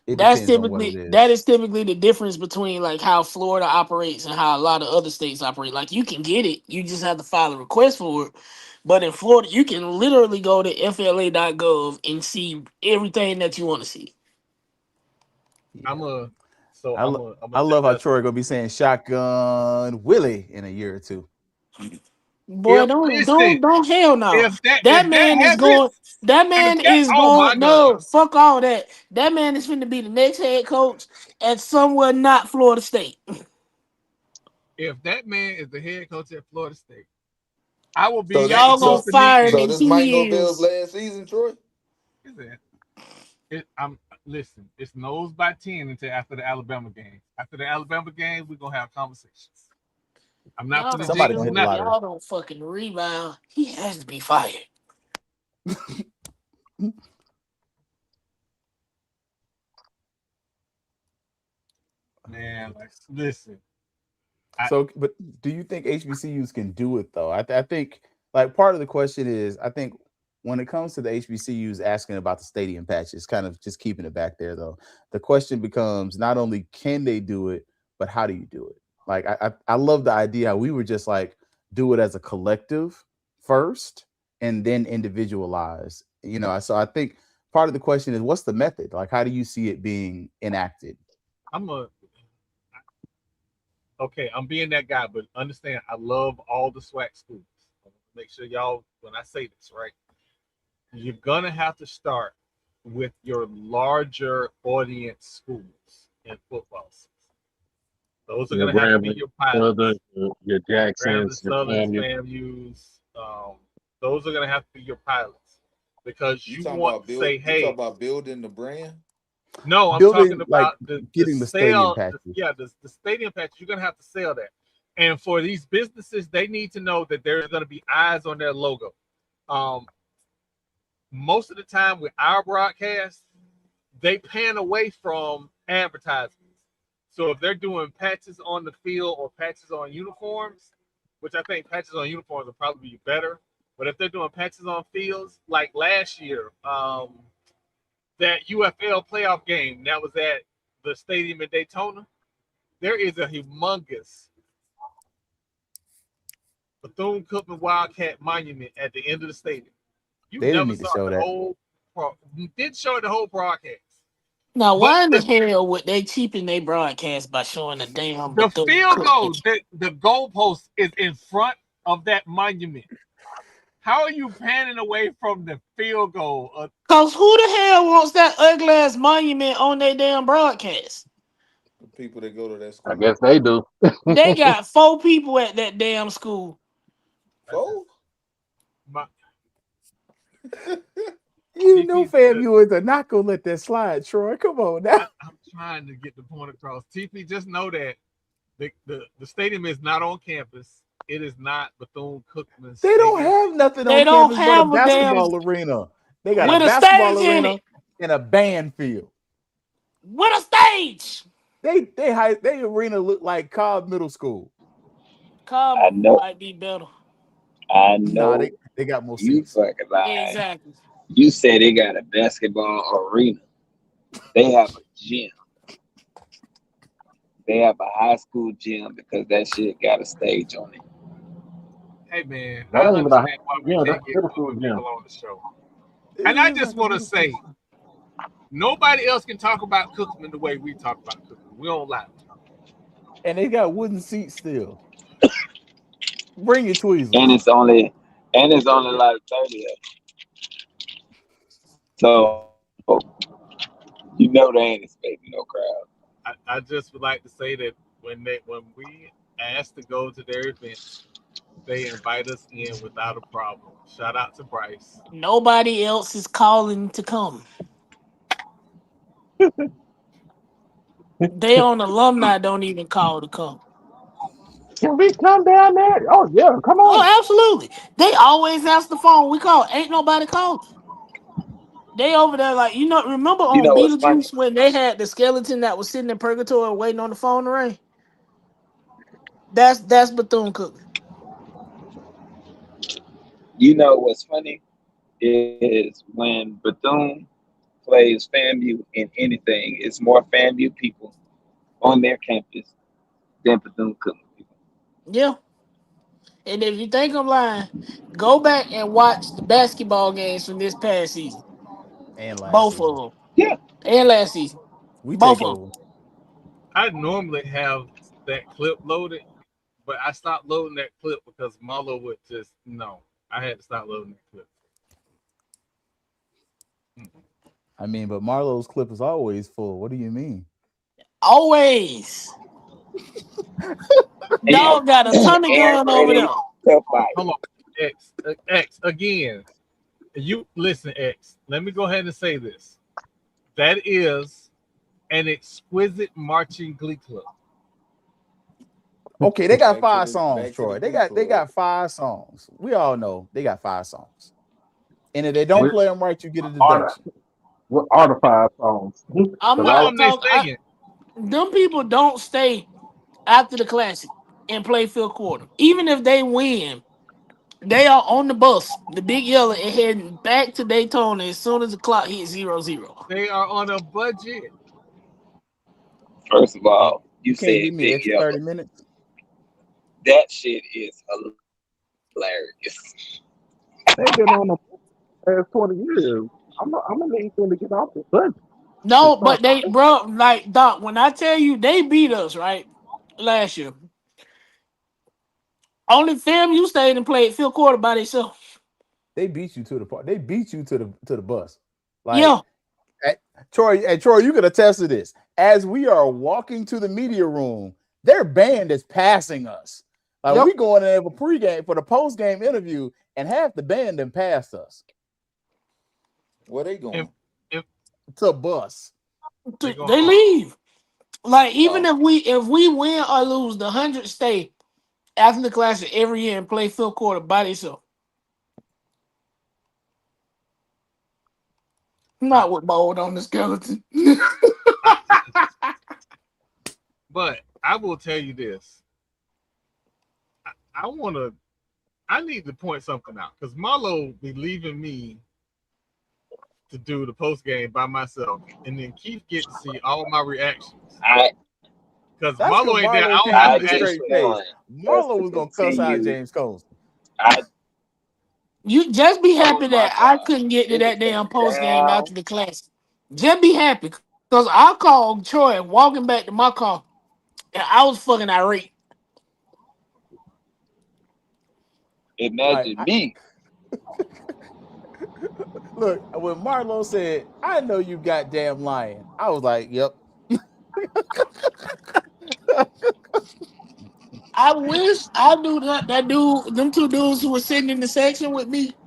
It depends on what it that is. is typically the difference between like how Florida operates and how a lot of other states operate. Like, you can get it, you just have to file a request for it. But in Florida, you can literally go to FLA.gov and see everything that you want to see. Yeah. I'm I a love how just Troy gonna be saying shotgun Willie in a year or two. Boy, if don't listen, hell no. if that That if that man is going. happens, That if man that is oh my going. god, No, fuck all that. That man is finna be the next head coach at somewhere not Florida State. if that man is the head coach at Florida State, I will So be at this, the Y'all gonna so Tuesday fire him meeting. so in this 2 might go Bill's years. last season, Troy. Is that I'm listen, it's nose by 10 until after the Alabama game. After the Alabama game, we're gonna have conversations. I'm not Y'all for the don't Somebody jinx gonna hit the fucking. nothing. lottery. Y'all don't fucking rebound. He has to be fired. Man, like listen. So, but do you think HBCUs can do it though? I think like part of the question is, I think when it comes to the HBCUs asking about the stadium patches, kind of just keeping it back there though, the question becomes not only can they do it, but how do you do it? Like I love the idea how we were just like do it as a collective first and then individualize. You know, so I think part of the question is what's the method? Like how do you see it being enacted? I'm being that guy, but understand I love all the SWAC schools. Make sure y'all, when I say this, right, you're gonna have to start with your larger audience schools in football season. Those are Your gonna have to be Grambling, your Southern, pilots. your Grambling, Jacksons, your Southern, FAMU. FAMU's. Those are gonna have to be your pilots because You you talking want about to say, You talking hey, about building the brand? no, I'm talking Building like about the getting the stadium sale. patches. The stadium patch. You're gonna have to sell that, and for these businesses, they need to know that there's gonna be eyes on their logo. Most of the time with our broadcast, they pan away from advertisements. So if they're doing patches on the field or patches on uniforms, which I think patches on uniforms will probably be better, but if they're doing patches on fields, like last year, that UFL playoff game that was at the stadium in Daytona, there is a humongous Bethune-Cookman Wildcat monument at the end of the stadium. You They didn't never need to saw show the that. whole. Did show the whole broadcast, Now, but why in the hell would they cheapen their broadcast by showing the damn the Bethune field Cookman? goal, the goalpost is in front of that monument. How are you panning away from the field goal? Cause who the hell wants that ugly ass monument on their damn broadcast? The people that go to that I school. guess they do. They got 4 people at that damn school. Four? My, You know, TP, FAMU is not gonna let that slide, Troy. Come on now. I'm trying to get the point across. TP, just know that the stadium is not on campus. It is not Bethune-Cookman They don't Stadium. have nothing They on don't campus but a have a damn basketball arena. They got a with a basketball stage in arena it. and a band field. With a stage. They arena look like Cobb Middle School. I Cobb know, might be better. I Nah, know they got more you seats. fucking lying. Exactly. You said they got a basketball arena. They have a gym. They have a high school gym because that shit got a stage on it. Hey man, That I ain't even a high understand why school we gym. That's can't a get middle school Cleveland gym. people on the show. It And I is just like a want to middle school. say, nobody else can talk about Cookman the way we talk about Cookman. We don't lie. And they got wooden seats still. Bring your And tweezers. it's only like 30 of them. So you know they ain't expecting no crowd. I just would like to say that when we asked to go to their events, they invite us in without a problem. Shout out to Bryce. Nobody else is calling to come. They on alumni don't even call to come. Can we come down there? Oh yeah, come on. Oh, absolutely. They always answer the phone. We call. Ain't nobody calling. They over there like remember You on know what's funny? Beetlejuice when they had the skeleton that was sitting in purgatory waiting on the phone to ring? That's Bethune Cookman. You know what's funny is when Bethune plays FAMU in anything, it's more FAMU people on their campus than Bethune Cookman people. Yeah. And if you think I'm lying, go back and watch the basketball games from this past season. And last Both of season, them. Yeah, And last season. we Both take of them. over. I normally have that clip loaded, but I stopped loading that clip because Marlo would just no. I had to stop loading that clip. I mean, but Marlo's clip is always full. What do you mean? Always. and Dog got a ton of and gun over ready there. to fight. Hold on, X again. You listen, X. Let me go ahead and say this. That is an exquisite marching glee club. Okay, they got Back to 5 the songs, back to the Troy. They Glee got Club. 5 songs. We all know they got 5 songs. And if they don't Which play them right, you get a are deduction. what are the 5 songs? I'm Because What I not song they talking. singing? Them people don't stay after the classic and play fifth quarter. Even if they win, they are on the bus, the big yellow, and heading back to Daytona as soon as the clock hits 0-0. They are on a budget. First of You, all, you you can't said give me an Big extra Yellow. 30 minutes. That shit is hilarious. they've been on the past 20 years. I'm gonna need them to get off the bus. No, but they, bro, like Doc, when I tell you they beat us right last year, only FAMU stayed and played fifth quarter by themselves. They beat you to the part. They beat you to the bus. Like Yeah, Troy, you can attest to this. As we are walking to the media room, their band is passing us. Like yep. we going in for pregame for the post-game interview, and half the band then passed us Where they going? If to bus. they going They home. leave. Like even Oh, if we win or lose, the 100 stay after the classic every year and play fifth quarter by themselves. I, Not with bold on the skeleton. I, but I will tell you this. I want to. I need to point something out because Marlo be leaving me to do the post game by myself, and then Keith get to see all my reactions I because That's because Marlo ain't there. I Marlo don't can't have I keep to a act. just straight face. want us Marlo to was gonna cuss out continue. James Coles. I You just be oh happy my that I god, couldn't get to that damn everything post game down. after the classic. Just be happy. Because I called Troy walking back to my car and I was fucking irate. Like, Imagine me. look, when Marlo said, "I know you goddamn lying," I was like, "Yep." I wish I knew that dude, them two dudes who were sitting in the section with me.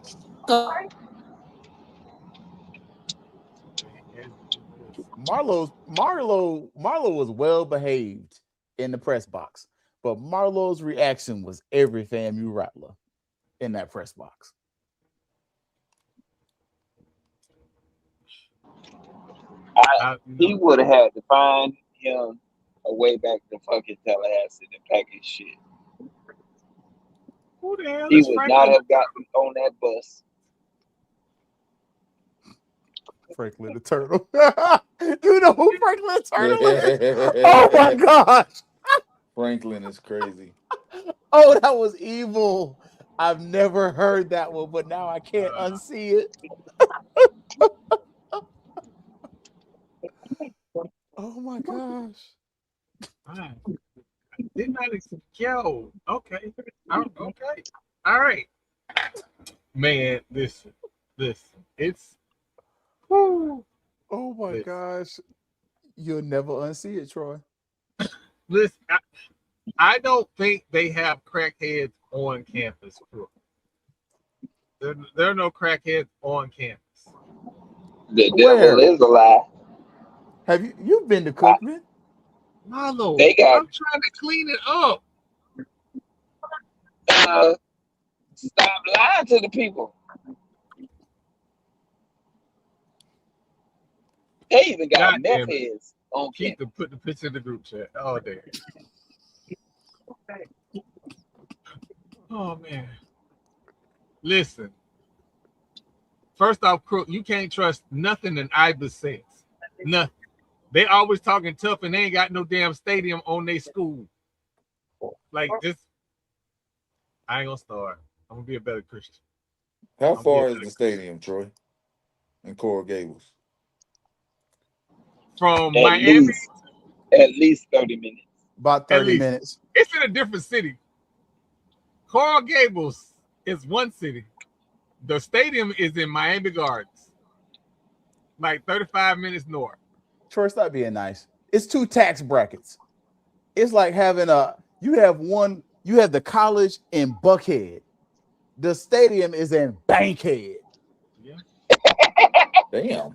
'Cause Marlo was well behaved in the press box, but Marlo's reaction was every FAMU rattler in that press box. He would have had to find him a way back to fucking Tallahassee to pack his shit. Who the hell He is would not Franklin? have gotten on that bus. Franklin the Turtle. You know who Franklin the Turtle is? Oh my gosh. Franklin is crazy. Oh, that was evil. I've never heard that one, but now I can't unsee it. Oh my gosh. I did not yo. Okay. Okay. All right. Man, listen. It's Oh my listen. gosh. You'll never unsee it, Troy. Listen. I don't think they have crackheads on campus. There are no crackheads on campus. The Where? devil is a lie. Have you've been to Cookman? Marlo, They got I'm trying to clean it up. stop lying to the people. They even got God meth damn it. heads on Keith campus. to put the picture in the group chat. Oh, damn. Oh, man. Listen. First off, Crook, you can't trust nothing in Ibis says. Nothing. They always talking tough and they ain't got no damn stadium on their school. Like this. I ain't gonna start. I'm gonna be a better Christian. How far is the stadium, Troy? In Coral Gables? From Miami? At least 30 minutes. About 30 minutes. It's in a different city. Coral Gables is one city. The stadium is in Miami Gardens. Like 35 minutes north. Troy, stop being nice. It's 2 tax brackets. It's like having you have the college in Buckhead. The stadium is in Bankhead. Yeah. Damn.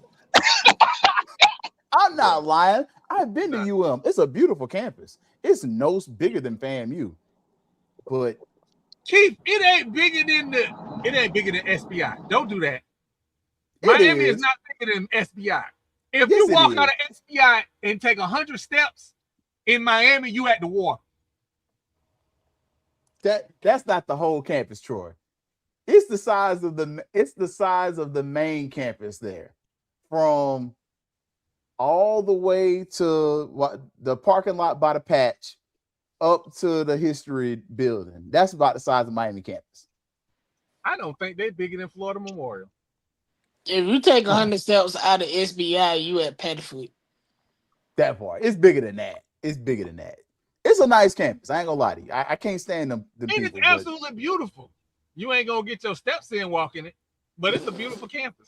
I'm not lying. I've been to UM. It's a beautiful campus. It's no bigger than FAMU. But Chief, it ain't bigger than SBI. Don't do that. Miami is not bigger than SBI. If you walk out of SBI and take 100 steps in Miami, you at the water. That's not the whole campus, Troy. It's the size of the main campus there, from all the way to the parking lot by the patch up to the history building. That's about the size of Miami campus. I don't think they're bigger than Florida Memorial. If you take 100 steps out of SBI, you at Pettiford. That part. It's bigger than that. It's bigger than that. It's a nice campus. I ain't gonna lie to you. I can't stand them. It's absolutely beautiful. You ain't gonna get your steps in walking it, but it's a beautiful campus.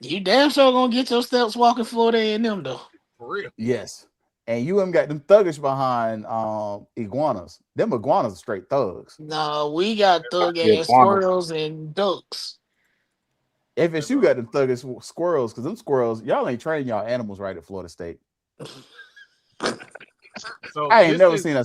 You damn sure gonna get your steps walking Florida A&M though. For real. Yes. And UM got them thuggish behind iguanas. Them iguanas are straight thugs. No, we got thug ass squirrels and ducks. FSU got them thuggish squirrels, because them squirrels, y'all ain't training y'all animals right at Florida State. So I ain't never seen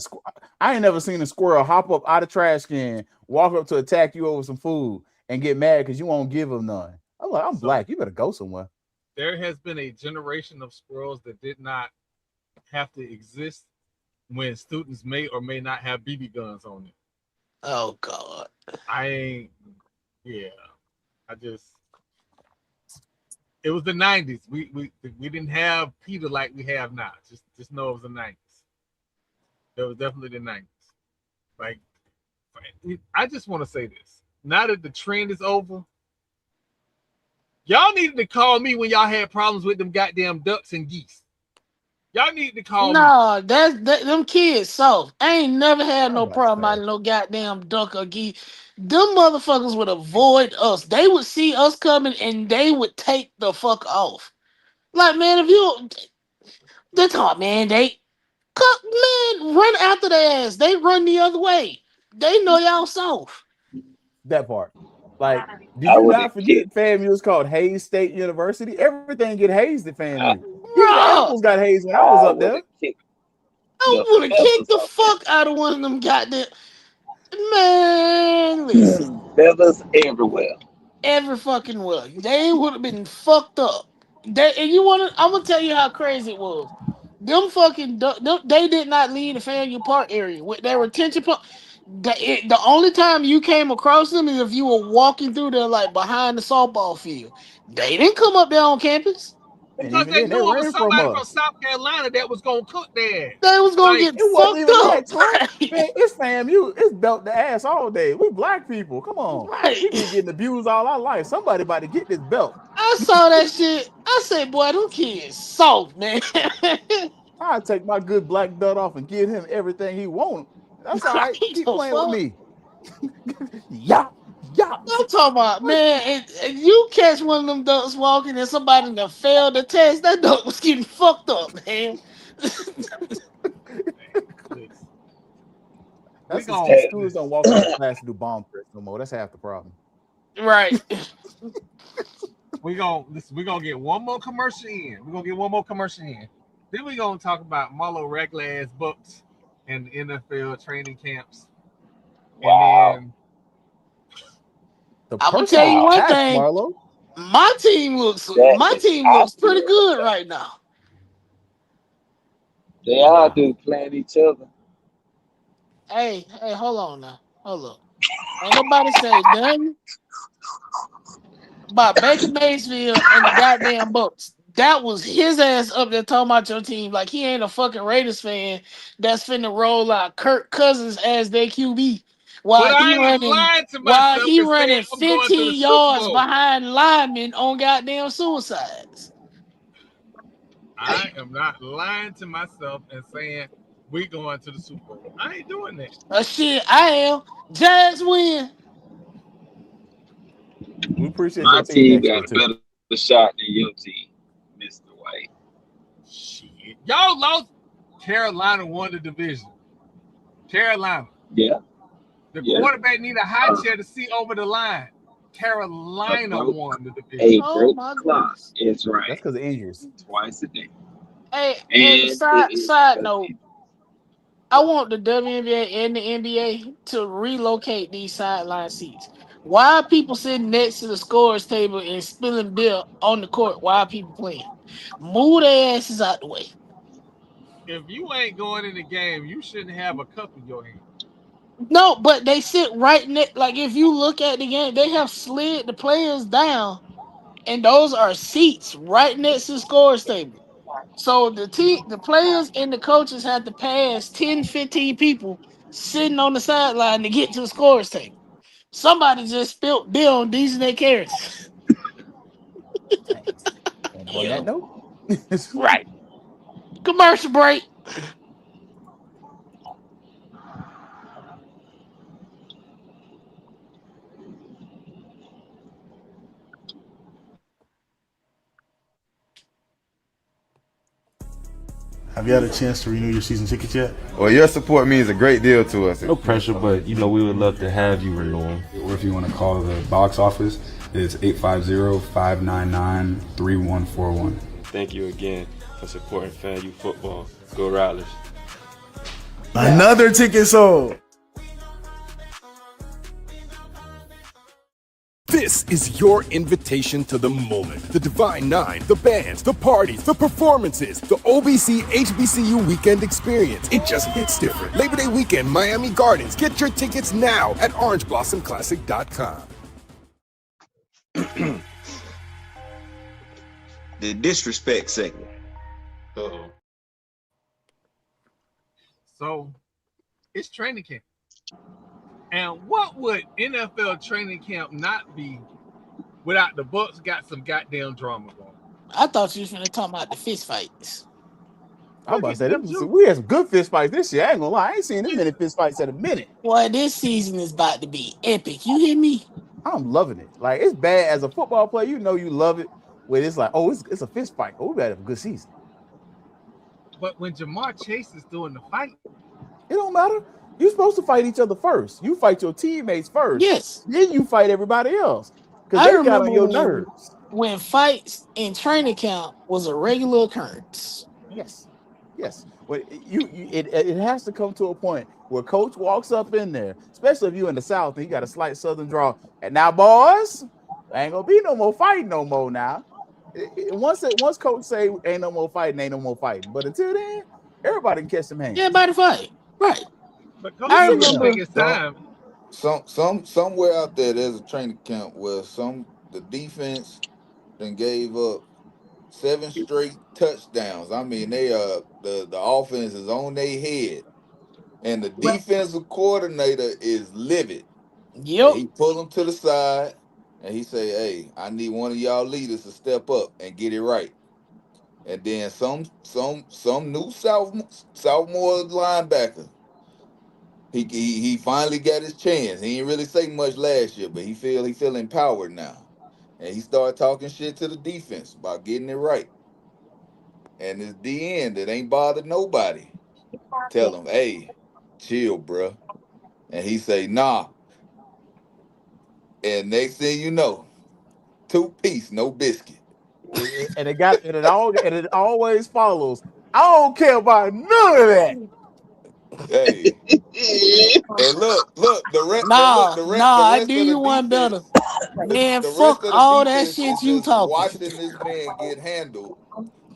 a squirrel hop up out of trash can, walk up to attack you over some food, and get mad because you won't give them none. I'm like, I'm black. You better go somewhere. There has been a generation of squirrels that did not have to exist when students may or may not have BB guns on them. Oh God. It was the 90s. We didn't have Peter like we have now. Just know it was the 90s. It was definitely the 90s. Like, I just want to say this. Now that the trend is over, y'all needed to call me when y'all had problems with them goddamn ducks and geese. Y'all need to call me. No, them kids soft. I ain't never had no problem out of no goddamn duck or geese. Them motherfuckers would avoid us. They would see us coming and they would take the fuck off. Like, man, they talk, man, run after their ass. They run the other way. They know y'all soft. That part. Like, did you not forget FAMU is called Hayes State University? Everything get hazed at FAMU. Even the animals got hazed when I was up there. I would have kicked the fuck out of one of them goddamn. Man, listen. Feathers everywhere. Every fucking well. They would have been fucked up. I'm gonna tell you how crazy it was. Them fucking they did not leave the FAMU Park area with their retention pump. The only time you came across them is if you were walking through there, like behind the softball field. They didn't come up there on campus. Because they knew it was somebody from South Carolina that was gonna cook there. They was gonna get fucked up. It's FAMU. It's belt the ass all day. We black people. Come on. Right. We been getting abused all our life. Somebody about to get this belt. I saw that shit. I said, boy, them kids soft, man. I'll take my good black belt off and give him everything he wants. That's all right. Keep playing with me. Yeah. I'm talking about, man, if you catch one of them ducks walking and somebody that failed the test, that duck was getting fucked up, man. That's gon' because students don't walk into class and do bomb threats no more. That's half the problem. Right. we gonna get one more commercial in. We're gonna get one more commercial in. Then we gonna talk about Marlo regular ass books and NFL training camps. Wow. And The I'm gonna tell you personal one attacks, thing. Marlo. My team That is looks pretty accurate. good right now. They all do playing each other. Hey, hold on now. Hold up. Ain't nobody say nothing about Baker Mayfield and the goddamn Bucks. That was his ass up there talking about your team like he ain't a fucking Raiders fan that's finna roll out Kirk Cousins as their QB but while I ain't lying to myself and saying I'm going to the 15 Super yards Bowl. behind linemen on goddamn suicides. I am not lying to myself and saying we going to the Super Bowl. I ain't doing that. Shit, I am. Jags win. We appreciate My your team team next got year a too. better shot than your team, Mr. White. Shit. Y'all lost. Carolina won the division. Carolina. Yeah. The Yeah. quarterback need a high chair to see over the line. Carolina won the division. A Oh broke my clock goodness. is That's right because of injuries. twice a day. Hey, and And it is side because note, I want the WNBA and the NBA to relocate these sideline seats. Why are people sitting next to the scores table and spilling beer on the court while people playing? Move their asses out the way. If you ain't going in the game, you shouldn't have a cup in your hand. No, but they sit right next. Like if you look at the game, they have slid the players down, and those are seats right next to the scores table. So the players and the coaches have to pass 10, 15 people sitting on the sideline to get to the scores table. Somebody just spilled beer on these and their carrots. And on that note, Right. Commercial break. Have you had a chance to renew your season tickets yet? Well, your support means a great deal to us. No pressure, but we would love to have you renew them. Or if you want to call the box office, it's 850-599-3141. Thank you again for supporting FAMU football. Go Rattlers. Another ticket sold. This is your invitation to the moment. The Divine Nine, the bands, the parties, the performances, the OBC HBCU weekend experience. It just hits different. Labor Day weekend, Miami Gardens. Get your tickets now at orangeblossomclassic.com. The disrespect segment. Uh-oh. So it's training camp. And what would NFL training camp not be without the Bucks got some goddamn drama going? I thought you was finna talk about the fist fights. I'm about to say we had some good fist fights this year. I ain't gonna lie, I ain't seen this many fist fights in a minute. Boy, this season is about to be epic. You hear me? I'm loving it. Like it's bad as a football player, you love it. When it's like, oh, it's a fist fight. Oh, we better have a good season. But when Jamar Chase is doing the fight, it don't matter. You're supposed to fight each other first. You fight your teammates first. Yes. Then you fight everybody else. Because I they got remember on your nerves. when fights in training camp was a regular occurrence. Yes. Well, it has to come to a point where coach walks up in there, especially if you're in the South and you got a slight Southern draw. And now, boys, ain't gonna be no more fighting no more now. Once coach say ain't no more fighting. But until then, everybody can catch some hands. Yeah, everybody fight. Right. But I remember somewhere out there's a training camp where the defense then gave up 7 straight touchdowns. I mean, they the offense is on their head, and the defensive coordinator is livid. Yep. And he pull them to the side and he say, "Hey, I need one of y'all leaders to step up and get it right." And then some new sophomore linebacker. He finally got his chance. He didn't really say much last year, but he feel empowered now. And he started talking shit to the defense about getting it right. And it's the end. It ain't bothered nobody. Tell him, hey, chill, bruh. And he say, nah. And next thing you know, 2-piece, no biscuit. And it always follows. I don't care about none of that. Hey. And look, the I rest do of the you one better. defense, Man, the rest fuck of the all that defense shit is you just talking. watching this man get handled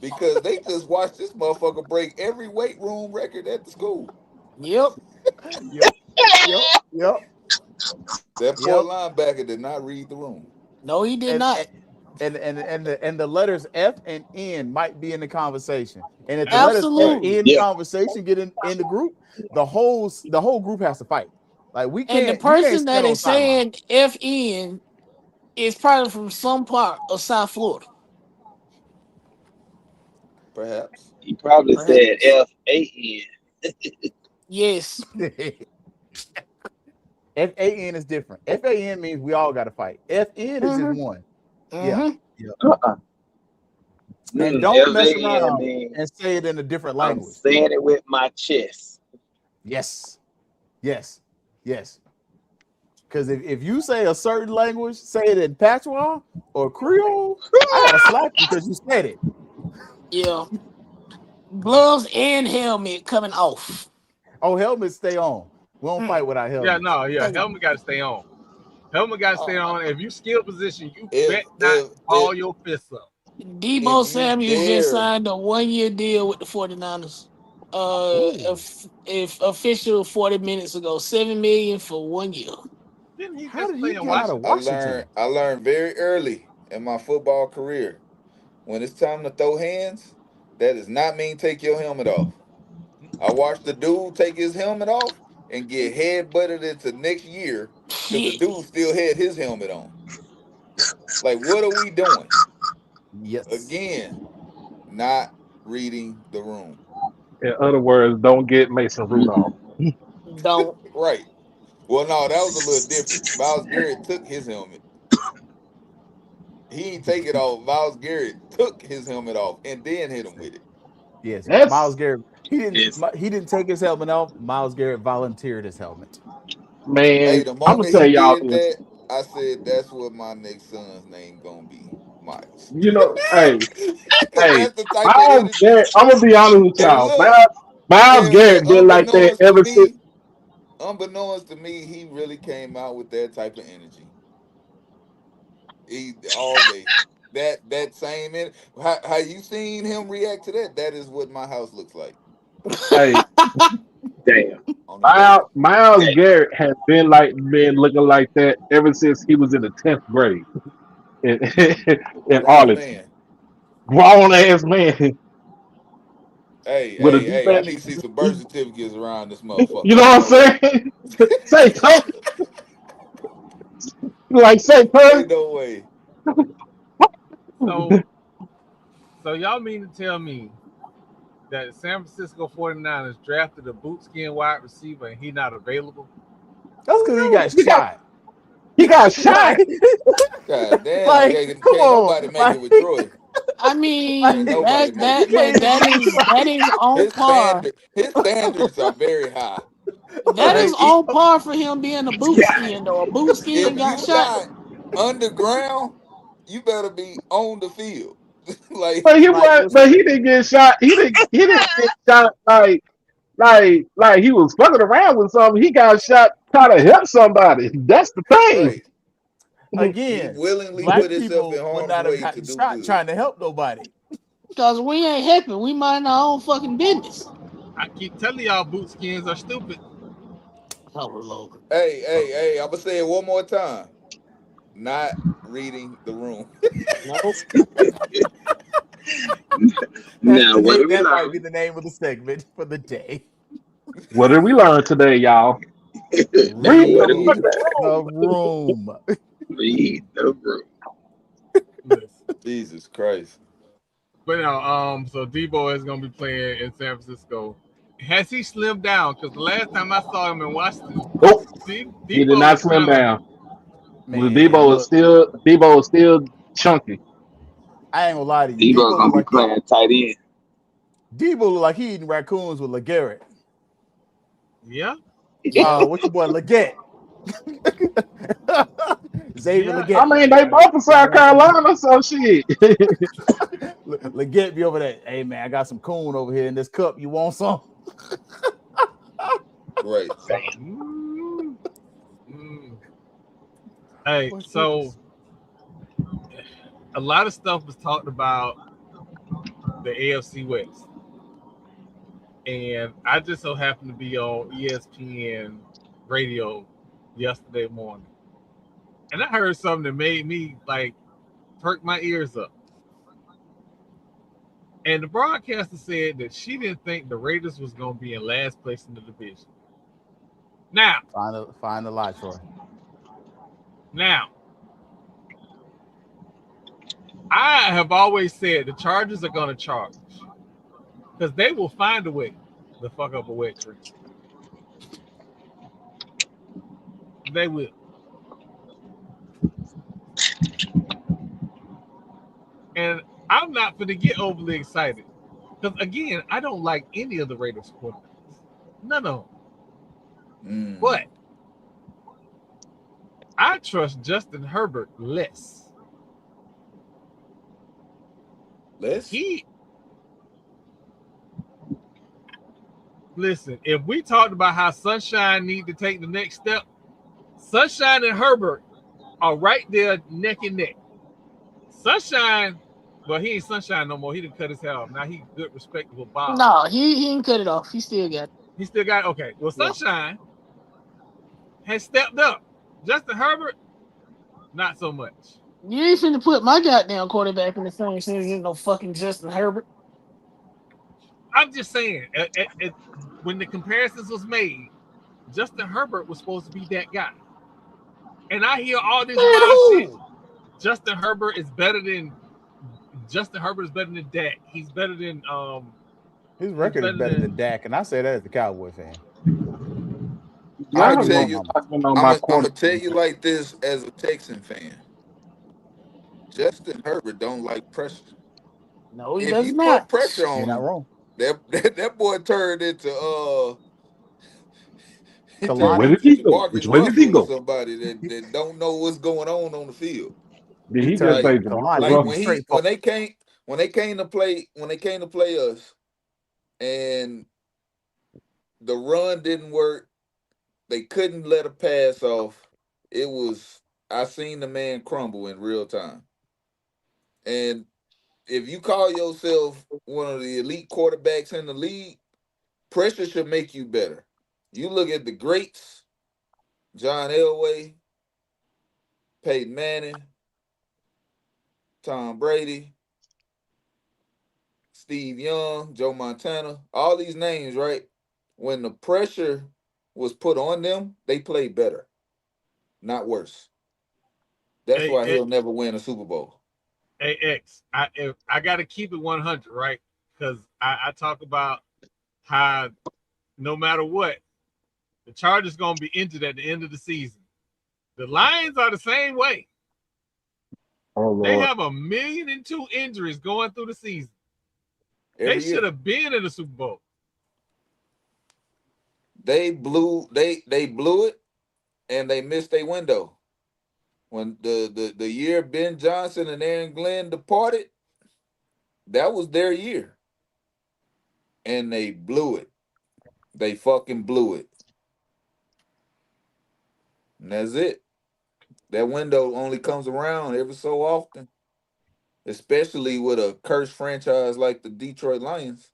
because they just watched this motherfucker break every weight room record at the school. Yep. Yep. That poor linebacker did not read the room. No, he did And not. the letters F and N might be in the conversation. And if the letters F Absolutely. N conversation get in the group, the whole group has to fight. Like And the you can't person stand that on is sideline. saying FN is probably from some part of South Florida. Perhaps. He probably said FAN. Yes. FAN is different. FAN means we all got to fight. FN is just one. Yeah. And don't mess around and say it in a different language. I'm saying it with my chest. Yes. Because if you say a certain language, say it in Patois or Creole, I gotta slap you because you said it. Yeah. Gloves and helmet coming off. Oh, helmets stay on. We don't fight without helmets. Helmet got to stay on. Helmet got to stay on. If you skill position, you bet if not ball your fists up. Debo Samuel just signed a 1-year deal with the 49ers. If official 40 minutes ago, $7 million for 1 year. Didn't he How just did play he in get out of Washington? I learned very early in my football career, when it's time to throw hands, that does not mean take your helmet off. I watched the dude take his helmet off and get head butted into next year because the dude still had his helmet on. Like, what are we doing? Yes. Again, not reading the room. In other words, don't get Mason Rudolph. Don't. Right. Well, no, that was a little different. Miles Garrett took his helmet. He didn't take it off. Miles Garrett took his helmet off and then hit him with it. Yes. Miles Garrett. He didn't take his helmet off. Miles Garrett volunteered his helmet. Man, Hey, the I'm gonna moment tell he y'all did this. that, I said that's what my next son's name gonna be, Miles. You know, hey, Because that's the type of Miles energy. Garrett. I'm gonna be honest with And y'all. look, Miles Garrett been like that ever since. unbeknownst to me, he really came out with that type of energy. He all day. That same how you seen him react to that? That is what my house looks like. Hey, damn. Miles Garrett has been looking like that ever since he was in the 10th grade in Grown Arlington. man. Grown ass man with a Hey, I defense. need to see some birth certificates around this motherfucker. You know what I'm saying? Say Curry. Like say Curry. Ain't no way. So y'all mean to tell me that San Francisco 49ers drafted a bootskin wide receiver and he not available? That's because he got shot. He got shot. God damn. Like, can't come on. nobody make it with Troy. I mean, that is on par. His standards are very high. That is on par for him being a boot skin, though. A boot skin If got you shot. not underground, you better be on the field. But he didn't get shot. He didn't get shot like he was fucking around with something. He got shot trying to help somebody. That's the thing. Right. He Again, willingly black put himself in people would harm's not have way to gotten do shot good. trying to help nobody. Because we ain't helping. We mind our own fucking business. I keep telling y'all bootskins are stupid. Oh, Lord. Hey, I'm going to say it one more time. Not reading the room. Nope. That might be the name of the segment for the day. What did we learn today, y'all? Read the room. Read the room. Jesus Christ. But so Debo is gonna be playing in San Francisco. Has he slimmed down? Because the last time I saw him in Washington, He did not slim down. Man, Debo is still chunky. I ain't gonna lie to you. Debo's gonna be playing tight end. Debo look like he eating raccoons with LeGarrette. Yeah. What's your boy Leggett? Xavier Yeah. Leggett. I mean, they both from South Carolina, so shit. Leggett be over there. Hey man, I got some coon over here in this cup. You want some? Right. Hey, so a lot of stuff was talked about the AFC West, and I just so happened to be on ESPN radio yesterday morning, and I heard something that made me like perk my ears up. And the broadcaster said that she didn't think the Raiders was going to be in last place in the division. Now, find the lie, Troy. Now, I have always said the Chargers are going to charge because they will find a way to fuck up a wet dream. They will. And I'm not going to get overly excited because, again, I don't like any of the Raiders quarterbacks. None of them. But I trust Justin Herbert less. Listen, if we talked about how Sunshine need to take the next step, Sunshine and Herbert are right there neck and neck. Sunshine, well, he ain't Sunshine no more. He didn't cut his hair off. Now he good, respectable Bob. No, he ain't cut it off. He still got it. He still got it? Okay. Well, Sunshine has stepped up. Justin Herbert, not so much. You ain't finna put my goddamn quarterback in the same season as no fucking Justin Herbert. I'm just saying, when the comparisons was made, Justin Herbert was supposed to be that guy. And I hear all this wild shit. Justin Herbert is better than Dak. He's better than his record is better than Dak, and I say that as a Cowboy fan. I'm gonna tell you like this as a Texan fan. Justin Herbert don't like pressure. No, he if does you not. put pressure on You're not him, wrong. That boy turned into Which way did he go? Somebody that don't know what's going on the field. Did he just say like when they came to play us and the run didn't work, they couldn't let a pass off. I seen the man crumble in real time. And if you call yourself one of the elite quarterbacks in the league, pressure should make you better. You look at the greats, John Elway, Peyton Manning, Tom Brady, Steve Young, Joe Montana, all these names, right? When the pressure was put on them, they played better, not worse. That's why he'll never win a Super Bowl. Hey, X, I got to keep it 100, right? Because I talk about how no matter what, the Chargers going to be injured at the end of the season. The Lions are the same way. Oh, they have 1,000,002 injuries going through the season. They should have been in the Super Bowl. They blew it, and they missed their window. When the year Ben Johnson and Aaron Glenn departed, that was their year. And they blew it. They fucking blew it. And that's it. That window only comes around every so often, especially with a cursed franchise like the Detroit Lions.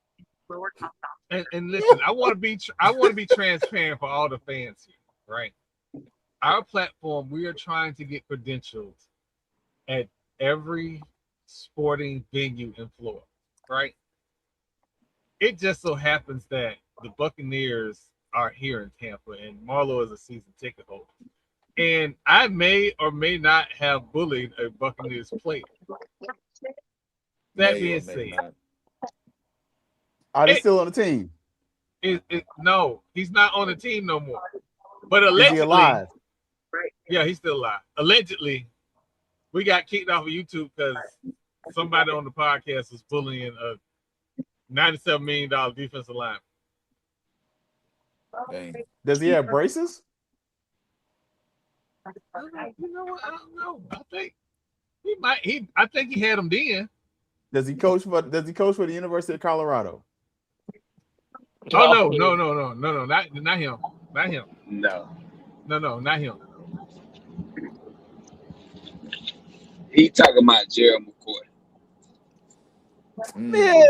And listen, I want to be transparent for all the fans here, right? Our platform, we are trying to get credentials at every sporting venue in Florida, right? It just so happens that the Buccaneers are here in Tampa, and Marlo is a season ticket holder. And I may or may not have bullied a Buccaneers player. That being said, are they still on the team? No, he's not on the team no more. But allegedly, is he alive? Yeah, he's still alive. Allegedly, we got kicked off of YouTube because somebody on the podcast was bullying a $97 million defensive lineman. Dang. Does he have braces? You know what? I don't know. I think he might. I think he had them then. Does he coach for the University of Colorado? Oh no! Not him. Not him. No. No, not him. He talking about Jerry McCoy. Man,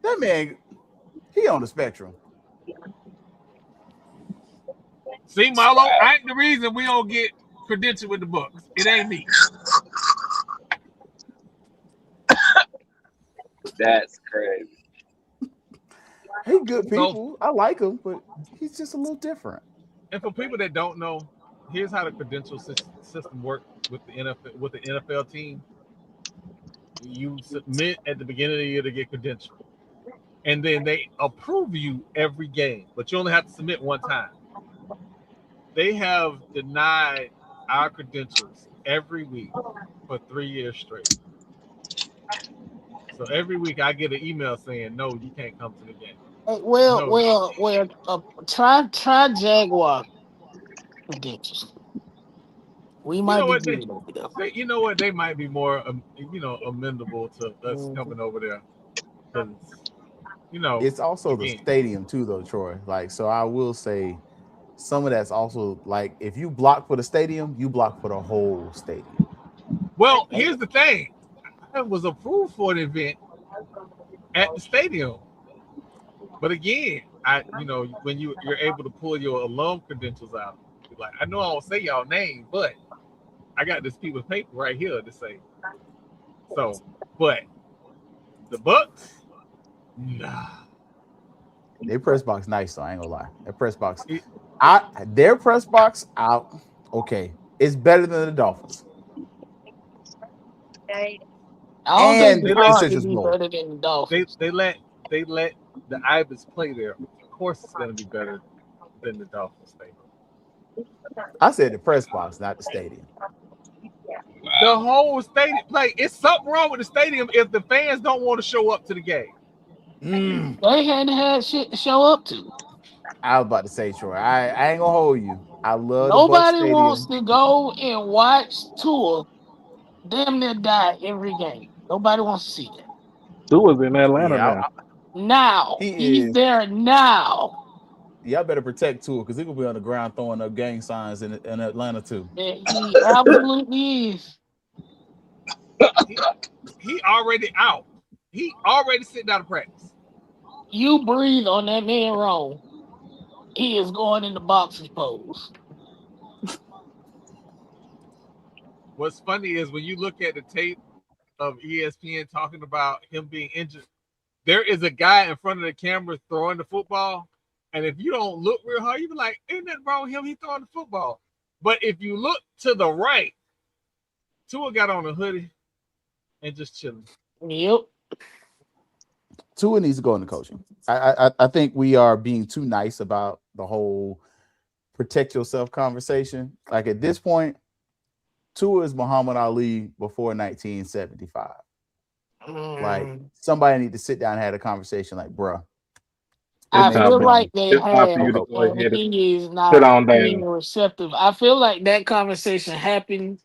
that man, he on the spectrum. See, Marlo, I ain't the reason we don't get credentialed with the books. It ain't me. That's crazy. He good people. I like him, but he's just a little different. And for people that don't know, here's how the credential system works with the NFL team. You submit at the beginning of the year to get credentialed, and then they approve you every game, but you only have to submit one time. They have denied our credentials every week for 3 years straight. So every week I get an email saying, "No, you can't come to the game." Try Jaguar credentials. We You might know be what? good over there. You know what? They might be more, amenable to us coming over there, because It's also the again, stadium too, though, Troy. Like, so I will say, some of that's also like if you block for the stadium, you block for the whole stadium. Well, here's the thing: I was approved for an event at the stadium, but again, when you're able to pull your alum credentials out, like I know I don't say y'all name, but I got this piece of paper right here to say. So, but the Bucks, nah. Their press box nice, though. I ain't gonna lie. Their press box, out. Okay, it's better than the Dolphins. I don't think the Bucs can be better than the Dolphins. They let the Ibis play there. Of course, it's going to be better than the Dolphins stadium. I said the press box, not the stadium. The whole stadium, like, it's something wrong with the stadium if the fans don't want to show up to the game. They hadn't had shit to show up to. I was about to say, Troy, I ain't gonna hold you. I love Nobody the Bucs wants stadium. to go and watch Tua damn near die every game. Nobody wants to see that. Tua's in Atlanta now. Now he's there now. Y'all better protect Tua because he gonna be on the ground throwing up gang signs in Atlanta too. He absolutely is. He already out. He already sitting out of practice. You breathe on that man wrong, he is going in the boxing pose. What's funny is when you look at the tape of ESPN talking about him being injured, there is a guy in front of the camera throwing the football. And if you don't look real hard, you be like, ain't nothing wrong with him. He throwing the football. But if you look to the right, Tua got on a hoodie and just chilling. Yep. Tua needs to go into coaching. I think we are being too nice about the whole protect yourself conversation. Like at this point, Tua is Muhammad Ali before 1975. Like somebody need to sit down and have a conversation. Like, bruh, I feel like they it's time have, for you to go and ahead and he is sit not on being down. receptive. I feel like that conversation happened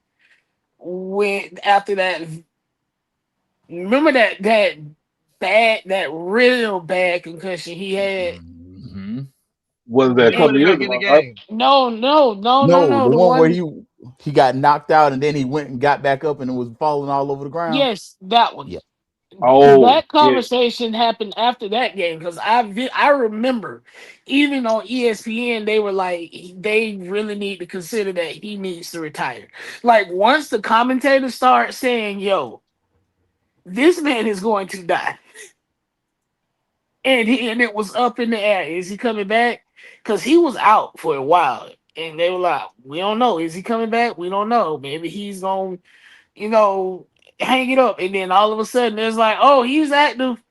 after that. Remember that real bad concussion he had. Was that a couple years ago? Right? No. The The one where one. he got knocked out and then he went and got back up and it was falling all over the ground. Yes, that one. Yeah. That conversation happened after that game because I remember even on ESPN they were like they really need to consider that he needs to retire. Like once the commentators start saying, "Yo, this man is going to die," and it was up in the air. Is he coming back? Because he was out for a while, and they were like, "We don't know. Is he coming back? We don't know. Maybe he's gonna, hang it up." And then all of a sudden, it's like, "Oh, he's active."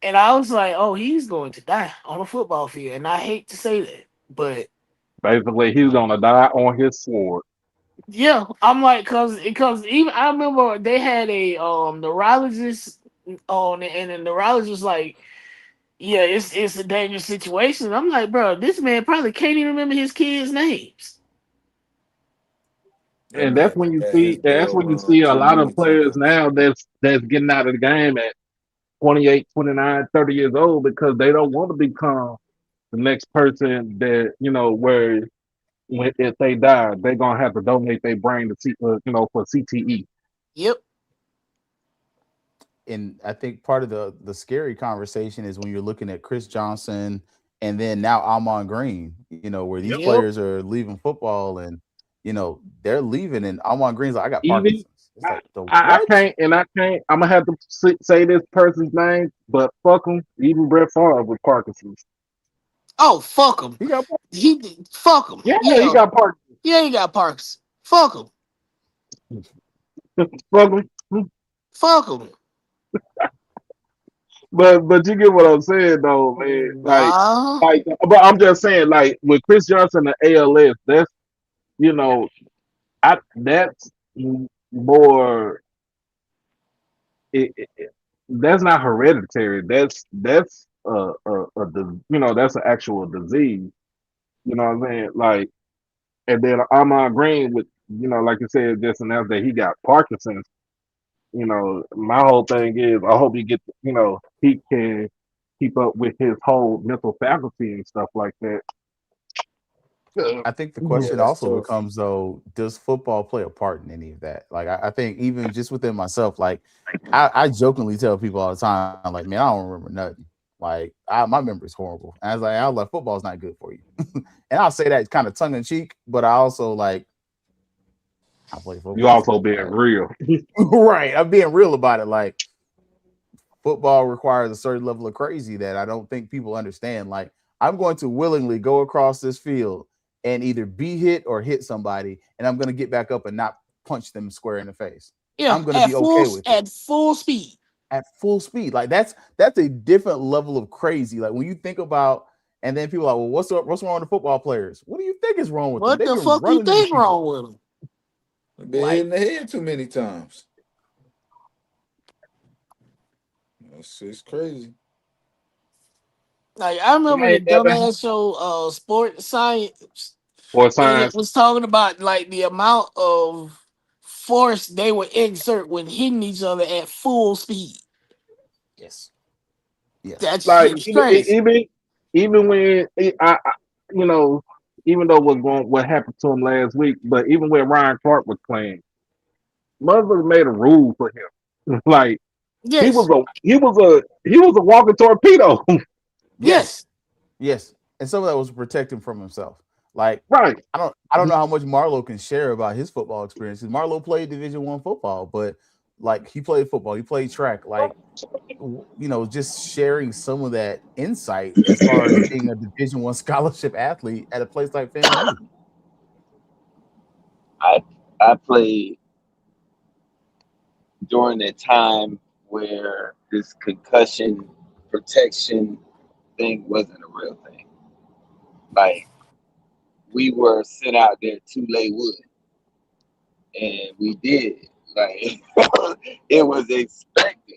And I was like, "Oh, he's going to die on a football field." And I hate to say that, but Basically, he's gonna die on his sword. yeah, I'm like, cause even I remember they had a neurologist on, and the neurologist like, Yeah, it's a dangerous situation. I'm like, bro, this man probably can't even remember his kids' names. That And that's man when you had his see that's bell when you rung see a too lot of many players times. now that's getting out of the game at 28, 29, 30 years old because they don't want to become the next person that, where when if they die, they're gonna have to donate their brain to for CTE. Yep. And I think part of the scary conversation is when you're looking at Chris Johnson and then now Almon Green, where these Yep. Yep. players are leaving football and they're leaving and Almon Green's like, I got Even Parkinson's. It's like the I what? can't, and I can't. I'm gonna have to say this person's name, but fuck him. Even Brett Favre with Parkinson's. Oh, fuck him. He got Fuck him. Yeah, he Yeah. got Parkinson's. Yeah, he got Parks. Fuck him. Fuck him. Fuck him. But you get what I'm saying though, man. Nah. But I'm just saying, like with Chris Johnson and ALS, that's you know, that's more. That's not hereditary. That's that's an actual disease. You know what I'm saying? Like, and then Ahman Green with like you said just announced that he got Parkinson's. My whole thing is I hope he can keep up with his whole mental faculty and stuff like that. I think the Yeah, question that's also tough. becomes though, does football play a part in any of that? Like I think even just within myself, like I jokingly tell people all the time, like, man, I don't remember nothing. Like my memory is horrible. And I was like, football's not good for you. And I'll say that kind of tongue in cheek, but I also like I play You football. also being Like, real. right. I'm being real about it. Like football requires a certain level of crazy that I don't think people understand. Like I'm going to willingly go across this field and either be hit or hit somebody, and I'm going to get back up and not punch them square in the face. Yeah, I'm going to be okay with it at full speed. at full speed. Like that's a different level of crazy. Like when you think about, and then people are like, well, what's wrong with the football players? What do you think is wrong with them? What They've the been fuck you running into think people. wrong with him? Been hit in the head too many times. It's crazy. Like I remember You the ain't never dumbass show Sport Science, or and it science. was talking about like the amount of force they would exert when hitting each other at full speed. Yes. Yes. That Like shit's crazy. even when you know, even though what happened to him last week, but even when Ryan Clark was playing, mother made a rule for him. Like Yes. he was a walking torpedo. Yes. Yes. Yes. And some of that was to protect him from himself. Like Right. I don't know how much Marlo can share about his football experiences. Marlo played Division I football, but like he played football, he played track. Like just sharing some of that insight as far as being a Division I scholarship athlete at a place like FAMU. I played during that time where this concussion protection thing wasn't a real thing. Like we were sent out there to lay wood, and we did. Like it was expected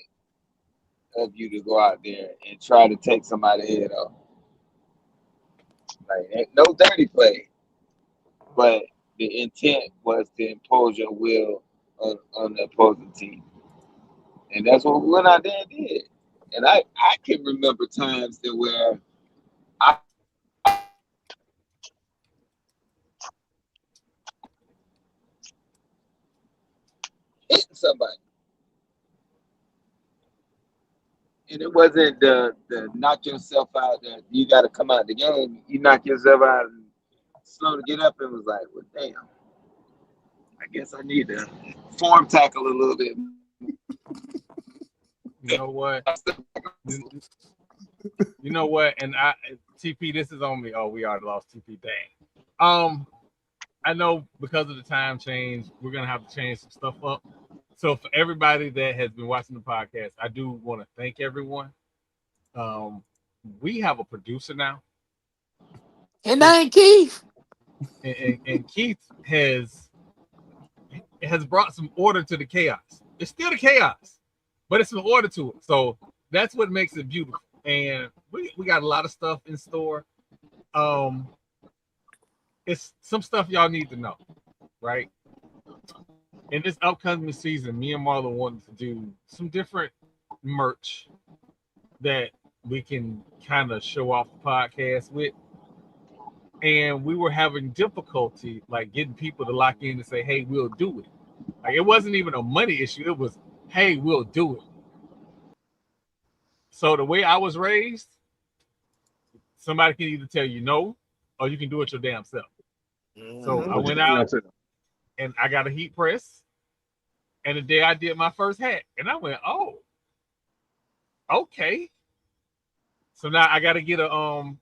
of you to go out there and try to take somebody's head off. Like ain't no dirty play, but the intent was to impose your will on the opposing team, and that's what we went out there and did. And I can remember times that where I hit somebody, and it wasn't the knock yourself out. That you got to come out the game. You knock yourself out and slow to get up, and was like, well, damn. I guess I need to form tackle a little bit. You know what? You know what? And TP, this is on me. Oh, we already lost TP. Dang. I know because of the time change, we're gonna have to change some stuff up. So for everybody that has been watching the podcast, I do want to thank everyone. We have a producer now. And name Keith. And Keith has brought some order to the chaos. It's still the chaos, but it's some order to it. So that's what makes it beautiful. and we got a lot of stuff in store. It's some stuff y'all need to know, right? In this upcoming season, me and Marlon wanted to do some different merch that we can kind of show off the podcast with. And we were having difficulty like getting people to lock in and say, hey, we'll do it. Like it wasn't even a money issue. It was, hey, we'll do it. So the way I was raised, somebody can either tell you no, or you can do it your damn self. So I went out and I got a heat press. And the day I did my first hat, and I went, oh, okay. So now I gotta get a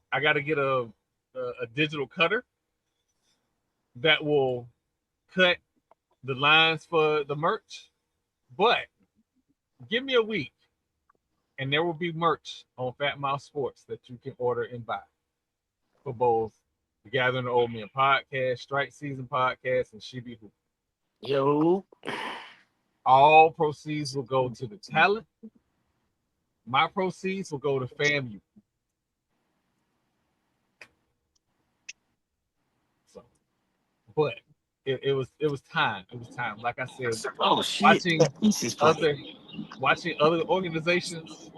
digital cutter that will cut the lines for the merch. But give me a week, and there will be merch on Fat Mouth Sports that you can order and buy for both the Gathering of Old Men podcast, Strike Season podcast, and She Be Who. Yo. All proceeds will go to the talent. My proceeds will go to FAMU. So, but it was time. It was time. Like I said, watching other organizations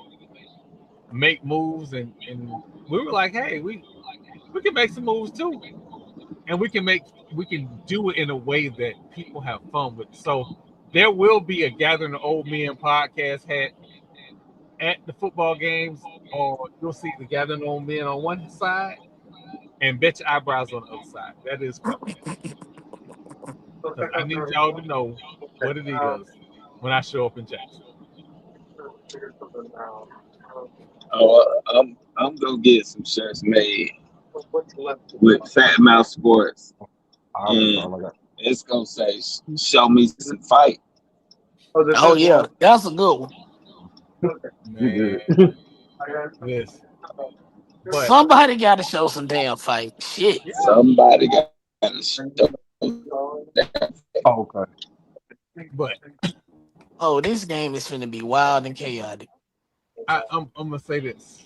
make moves, and we were like, hey, we can make some moves too, and we can do it in a way that people have fun with. So there will be a Gathering of Old Men podcast hat at the football games, or you'll see the Gathering of Old Men on one side and Bet Your Eyebrows on the other side. That is correct. I need y'all to know what it is when I show up in Jackson. Oh, I'm gonna get some shirts made with Fat Mouth Sports, and it's gonna say "Show me some fight." Oh yeah, that's a good one. Man, yes. But somebody got to show some damn fight. Shit. Somebody got to show. Okay. But this game is finna be wild and chaotic. I'm gonna say this.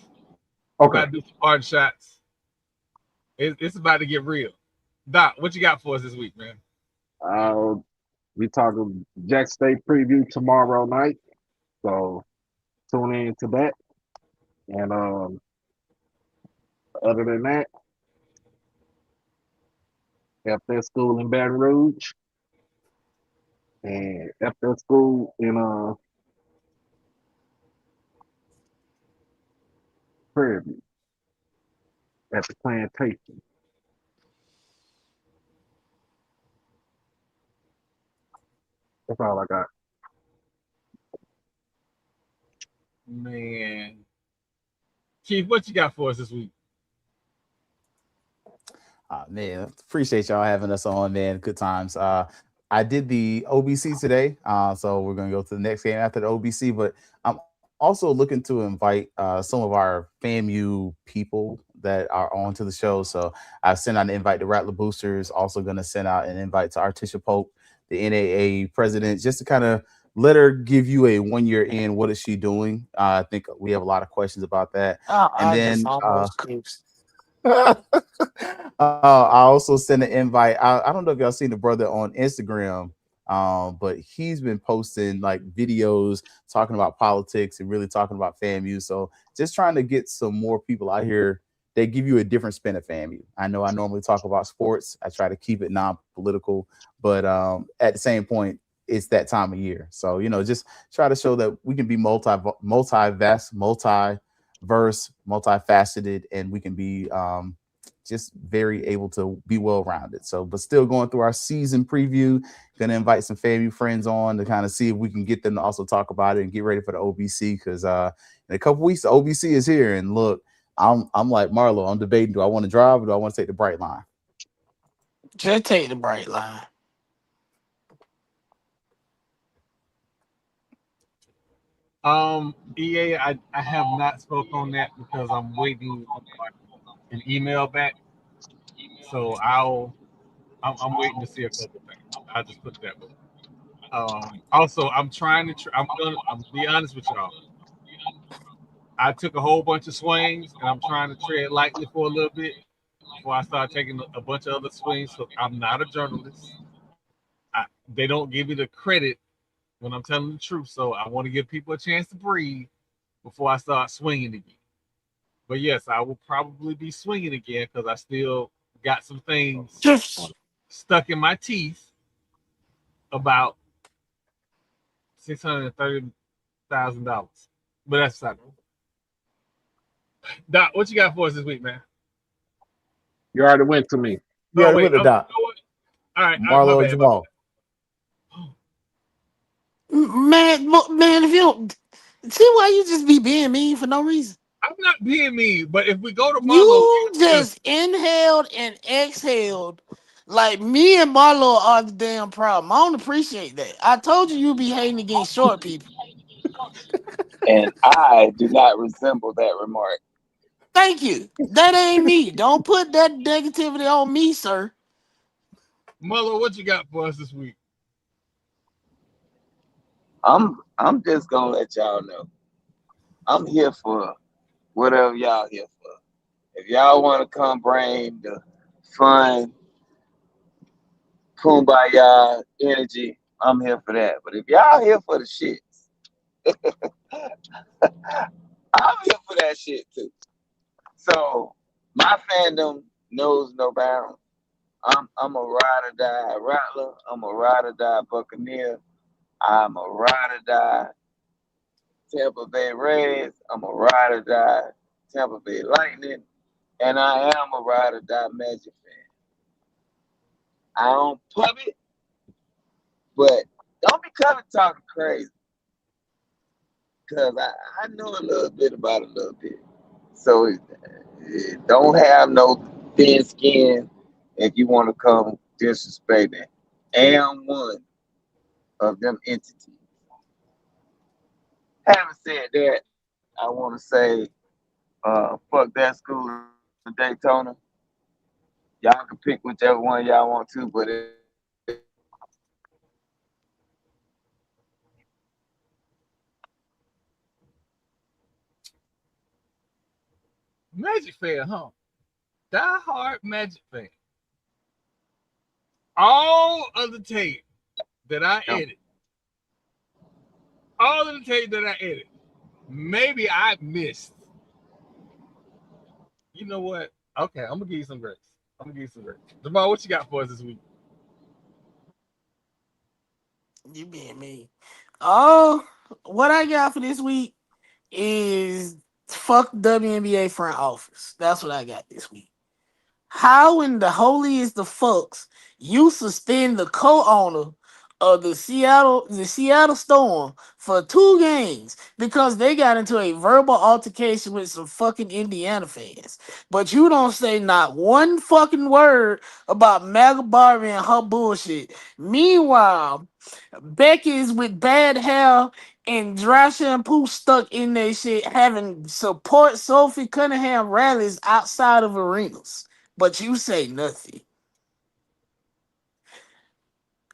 Okay. I do some hard shots. It's about to get real. Doc, what you got for us this week, man? We talking Jack State preview tomorrow night, so tune in to that. And other than that, FS School in Baton Rouge and FS School in Prairie View at the plantation. That's all I got. Man. Keith, what you got for us this week? Man, appreciate y'all having us on, man. Good times. I did the OBC today, so we're gonna go to the next game after the OBC. But I'm also looking to invite some of our FAMU people that are on to the show. So I've sent out an invite to Rattler Boosters. Also gonna send out an invite to Artisha Pope, the NAA president, just to kind of let her give you a 1 year in. What is she doing? I think we have a lot of questions about that. And then I also sent an invite. I don't know if y'all seen the brother on Instagram, but he's been posting like videos talking about politics and really talking about FAMU. So just trying to get some more people out here. They give you a different spin of FAMU. I know I normally talk about sports. I try to keep it non-political, but at the same point, it's that time of year. So, just try to show that we can be multi-vest, multi-verse, multifaceted, and we can be just very able to be well-rounded. So, but still going through our season preview, going to invite some FAMU friends on to kind of see if we can get them to also talk about it and get ready for the OBC, because in a couple weeks, the OBC is here. And look, I'm like Marlo, I'm debating, do I want to drive or do I want to take the bright line? Just take the bright line. EA, I have not spoke on that because I'm waiting on an email back. So I'm waiting to see a couple things. I'll just put it that way. Also, I'm trying to I'm gonna be honest with y'all. I took a whole bunch of swings, and I'm trying to tread lightly for a little bit before I start taking a bunch of other swings. So I'm not a journalist. They don't give me the credit when I'm telling the truth. So I want to give people a chance to breathe before I start swinging again. But yes, I will probably be swinging again because I still got some things Just stuck in my teeth about $630,000. But that's not. Doc, what you got for us this week, man? You already went to me. You Oh already wait, went to Doc. you know what? All right, my Marlo bad. My Jamal. man, if you don't see why you just be being mean for no reason. I'm not being mean, but if we go to Marlo, You just inhaled and exhaled like me and Marlo are the damn problem. I don't appreciate that. I told you be hating against short people. And I do not resemble that remark. Thank you. That ain't me. Don't put that negativity on me, sir. Marlo, what you got for us this week? I'm just gonna let y'all know. I'm here for whatever y'all here for. If y'all want to come bring the fun, kumbaya energy, I'm here for that. But if y'all here for the shits, I'm here for that shit too. So my fandom knows no bounds. I'm a ride or die Rattler. I'm a ride or die Buccaneer. I'm a ride or die Tampa Bay Rays. I'm a ride or die Tampa Bay Lightning. And I am a ride or die Magic fan. I don't pub it, but don't be coming talking crazy. Because I know a little bit about a little bit. So don't have no thin skin if you want to come disrespecting. Am one of them entities. Having said that, I want to say, fuck that school in Daytona. Y'all can pick whichever one y'all want to, but Magic fan, huh? Die hard Magic fan. All of the tape that I edit, maybe I missed. You know what? Okay, I'm gonna give you some grace. Jamal, what you got for us this week? You being mean. Oh, what I got for this week is fuck WNBA front office. That's what I got this week. How in the holy is the fucks you suspend the co-owner of the Seattle Storm for 2 games because they got into a verbal altercation with some fucking Indiana fans. But you don't say not one fucking word about Maga Barbie and her bullshit. Meanwhile, Becky's with bad hair and dry shampoo stuck in their shit having support Sophie Cunningham rallies outside of arenas. But you say nothing.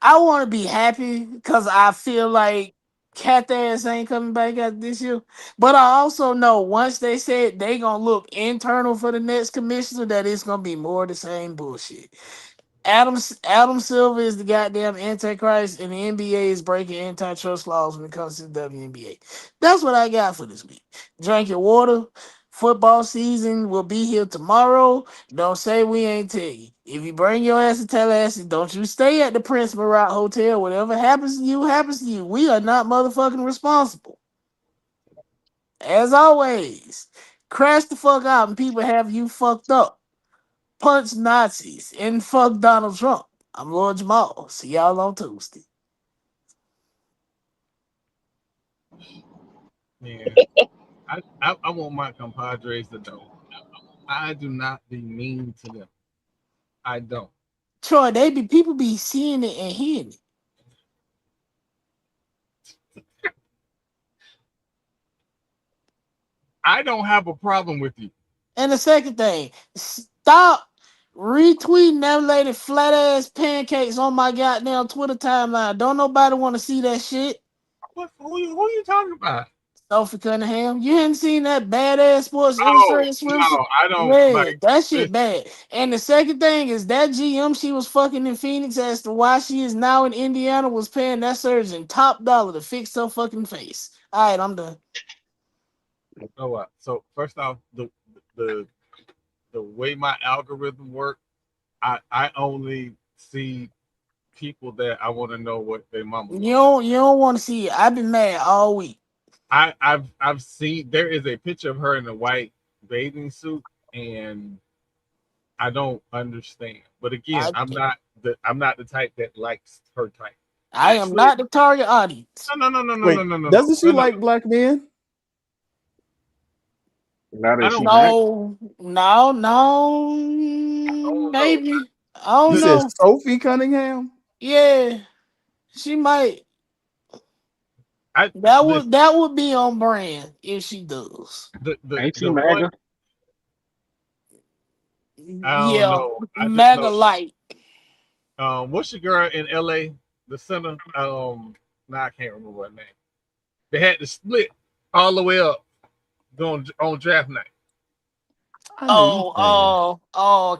I want to be happy because I feel like Cat ass ain't coming back out this year. But I also know once they said they gonna look internal for the next commissioner, that it's gonna be more of the same bullshit. Adam Silver is the goddamn antichrist, and the NBA is breaking antitrust laws when it comes to the WNBA. That's what I got for this week. Drink your water. Football season will be here tomorrow. Don't say we ain't tell you. If you bring your ass to Tallahassee, don't you stay at the Prince Murat Hotel. Whatever happens to you, happens to you. We are not motherfucking responsible. As always, crash the fuck out and people have you fucked up. Punch Nazis and fuck Donald Trump. I'm Lord Jamal. See y'all on Tuesday. Yeah, I want my compadres to know I do not be mean to them. I don't. Troy, people be seeing it and hearing it. I don't have a problem with you. And the second thing, stop retweeting that lady flat ass pancakes on my goddamn Twitter timeline. Don't nobody want to see that shit. Who are you talking about? Sophie Cunningham. You hadn't seen that badass Sports Oh Illustrated swimsuit? no, I don't Yeah, like that shit this. bad. And the second thing is that GM she was fucking in Phoenix as to why she is now in Indiana was paying that surgeon top dollar to fix her fucking face. All right, I'm done. Oh what? So first off, the the way my algorithm works, I only see people that I want to know what their mama looks like. You don't want to see it. I've been mad all week. I've seen there is a picture of her in a white bathing suit, and I don't understand. But again, I I'm not the type that likes her type. I am Actually, not the target audience. Wait, doesn't she like black men? Now I that she don't. back, No, maybe. I don't You said know. Sophie Cunningham? Yeah, she might. I That would be on brand if she does. ain't she The one MAGA? I don't Yeah, know. I just mega know. light. What's your girl in LA? The center. I can't remember her name. They had to split all the way up on draft night. I knew you playing.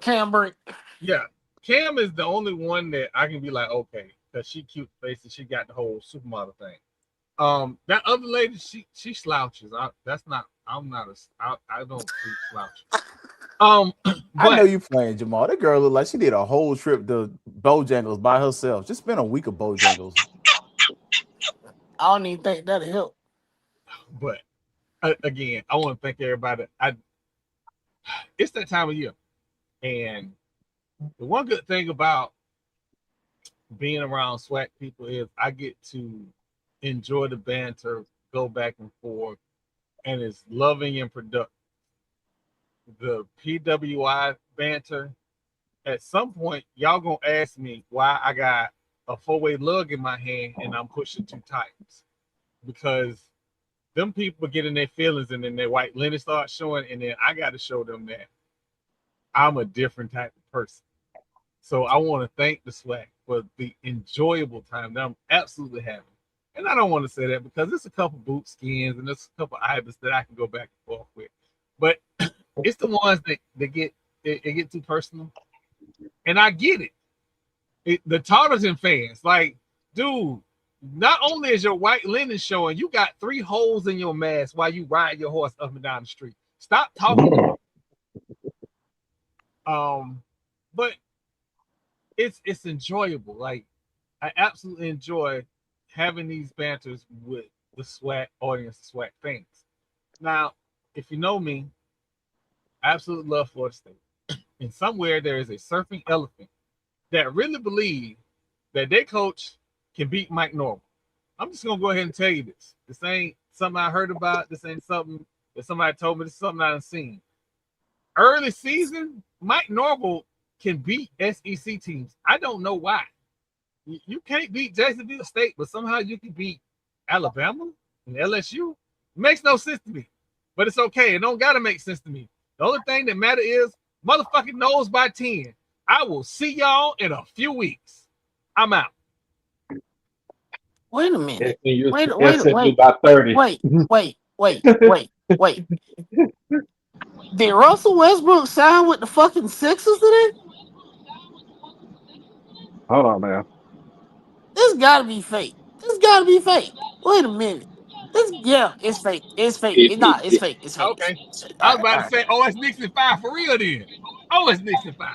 Cambrick. Yeah, Cam is the only one that I can be like, okay, because she cute face and she got the whole supermodel thing. That other lady, she slouches. I don't see slouches. I know But you playing, Jamal. That girl looked like she did a whole trip to Bojangles by herself. Just spent a week of Bojangles. I don't even think that'll help. but again, I want to thank everybody. It's that time of year, and the one good thing about being around SWAC people is I get to enjoy the banter, go back and forth, and it's loving and productive. The PWI banter, at some point, y'all gonna ask me why I got a 4-way lug in my hand and I'm pushing 2 tires. Because them people get in their feelings and then their white linen starts showing, and then I got to show them that I'm a different type of person. So I want to thank the SWAC for the enjoyable time that I'm absolutely having. And I don't want to say that because there's a couple boot skins and there's a couple items that I can go back and forth with. But it's the ones that get it get too personal. And I get it. The Tarleton fans, like, dude, not only is your white linen showing, you got 3 holes in your mask while you ride your horse up and down the street. Stop talking to me. But it's enjoyable. Like, I absolutely enjoy having these banters with the SWAC audience, the SWAC fans. Now, if you know me, I absolutely love Florida State. And somewhere there is a surfing elephant that really believe that their coach can beat Mike Norvell. I'm just gonna go ahead and tell you this. This ain't something I heard about. This ain't something that somebody told me. This is something I done seen. Early season, Mike Norvell can beat SEC teams. I don't know why. You can't beat Jacksonville State, but somehow you can beat Alabama and LSU. It makes no sense to me. But it's okay. It don't gotta make sense to me. The only thing that matter is motherfucking knows by 10. I will see y'all in a few weeks. I'm out. Wait a minute. Wait, by 30. wait. Did Russell Westbrook sign with the fucking Sixers today? Hold on, man. This gotta be fake. Wait a minute. It's fake. It's fake. It's fake. It's fake. Okay. All I was right, about all to right. say, oh, it's Nixon 5 for real then. Oh, it's Nixon 5.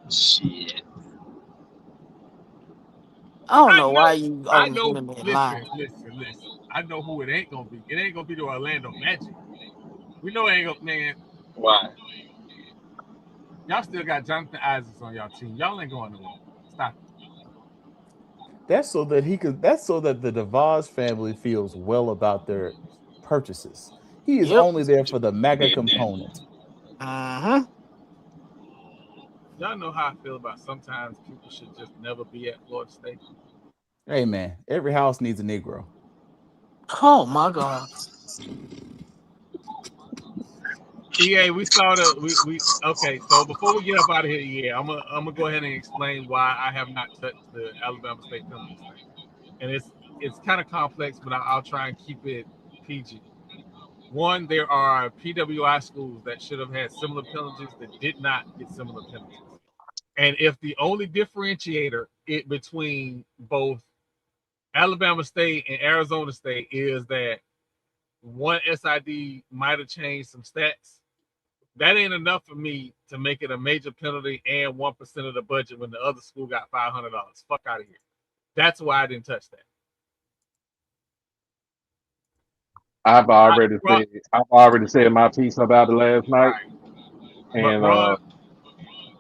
Shit. I don't I know know. why you I always know. in there Listen. lying. I know who it ain't gonna be. It ain't gonna be the Orlando Magic. We know it ain't gonna, man. Why? Y'all still got Jonathan Isaacs on y'all team. Y'all ain't going nowhere. Stop it. That's so that the DeVos family feels well about their purchases. He is Yep. only there for the mega Did that. component. Uh-huh. Y'all know how I feel about sometimes people should just never be at Florida State. Hey man, every house needs a Negro. Oh my God. EA, we saw we okay. So before we get up out of here, EA, I'm gonna go ahead and explain why I have not touched the Alabama State Temple thing, and it's it's kind of complex, but I'll try and keep it PG. One, there are PWI schools that should have had similar penalties that did not get similar penalties. And if the only differentiator between both Alabama State and Arizona State is that one SID might have changed some stats, that ain't enough for me to make it a major penalty and 1% of the budget when the other school got $500. Fuck out of here. That's why I didn't touch that. I've already said my piece about it last night. But And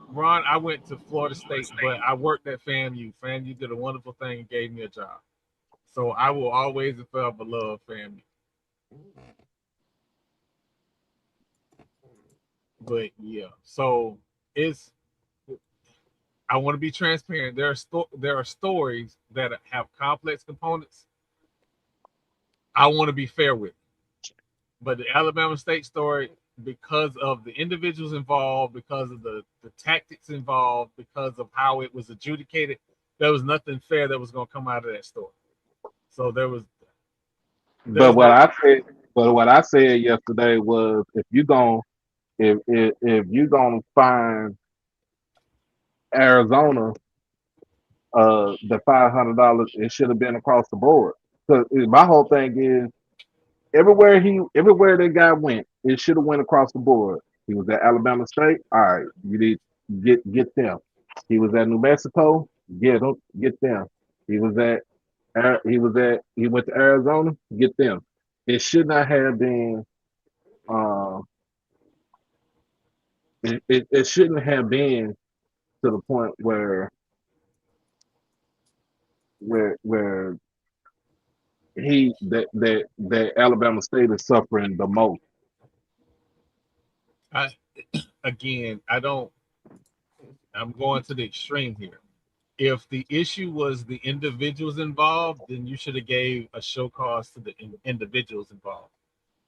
Ron, I went to Florida State, but I worked at FAMU. FAMU did a wonderful thing and gave me a job. So I will always and forever love FAMU. But yeah, so I want to be transparent. There are stories that have complex components. I want to be fair with. But the Alabama State story, because of the individuals involved, because of the tactics involved, because of how it was adjudicated, there was nothing fair that was going to come out of that story. So but what I said yesterday was if you gonna find Arizona the $500, it should have been across the board. So my whole thing is everywhere that guy went, it should have went across the board. He was at Alabama State. All right, you need get them. He was at New Mexico. Get them. He went to Arizona. Get them. It should not have been. It shouldn't have been to the point where that Alabama State is suffering the most. I'm going to the extreme here. If the issue was the individuals involved, then you should have gave a show cause to the individuals involved.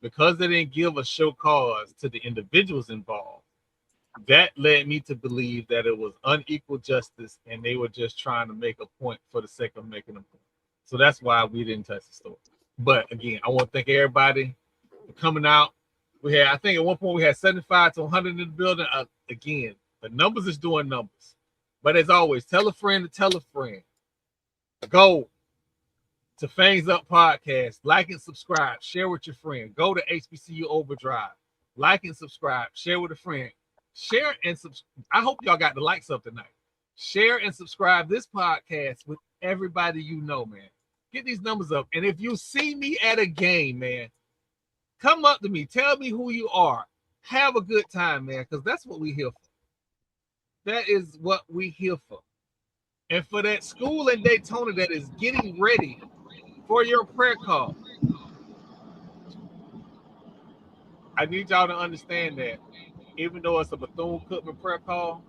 Because they didn't give a show cause to the individuals involved, that led me to believe that it was unequal justice and they were just trying to make a point for the sake of making a point. So that's why we didn't touch the story. But again, I want to thank everybody for coming out. I think at one point we had 75 to 100 in the building. Again, the numbers is doing numbers. But as always, tell a friend to tell a friend. Go to Fangs Up Podcast, like and subscribe, share with your friend. Go to HBCU Overdrive, like and subscribe, share with a friend. Share and subscribe. I hope y'all got the likes up tonight. Share and subscribe this podcast with everybody you know, man. Get these numbers up. And if you see me at a game, man, come up to me. Tell me who you are. Have a good time, man, because that's what we here for. That is what we here for. And for that school in Daytona that is getting ready for your prayer call, I need y'all to understand that even though it's a Bethune-Cookman prayer call,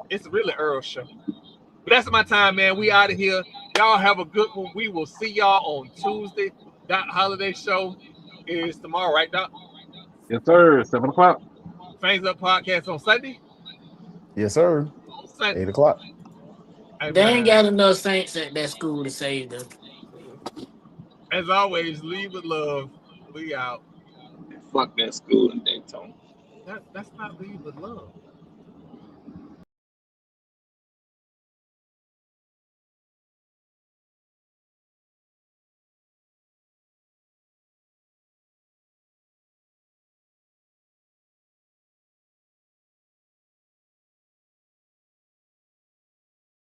it's really Earl's show. But that's my time, man. We out of here. Y'all have a good one. We will see y'all on Tuesday. That holiday show is tomorrow, right, Doc? Yes, sir. 7 o'clock. Fangs Up Podcast on Sunday? Yes, sir. On Sunday. 8 o'clock. Hey, They man, ain't got enough saints at that school to save them. as always, leave with love. We out. Fuck that school in Daytona. That's not leave with love.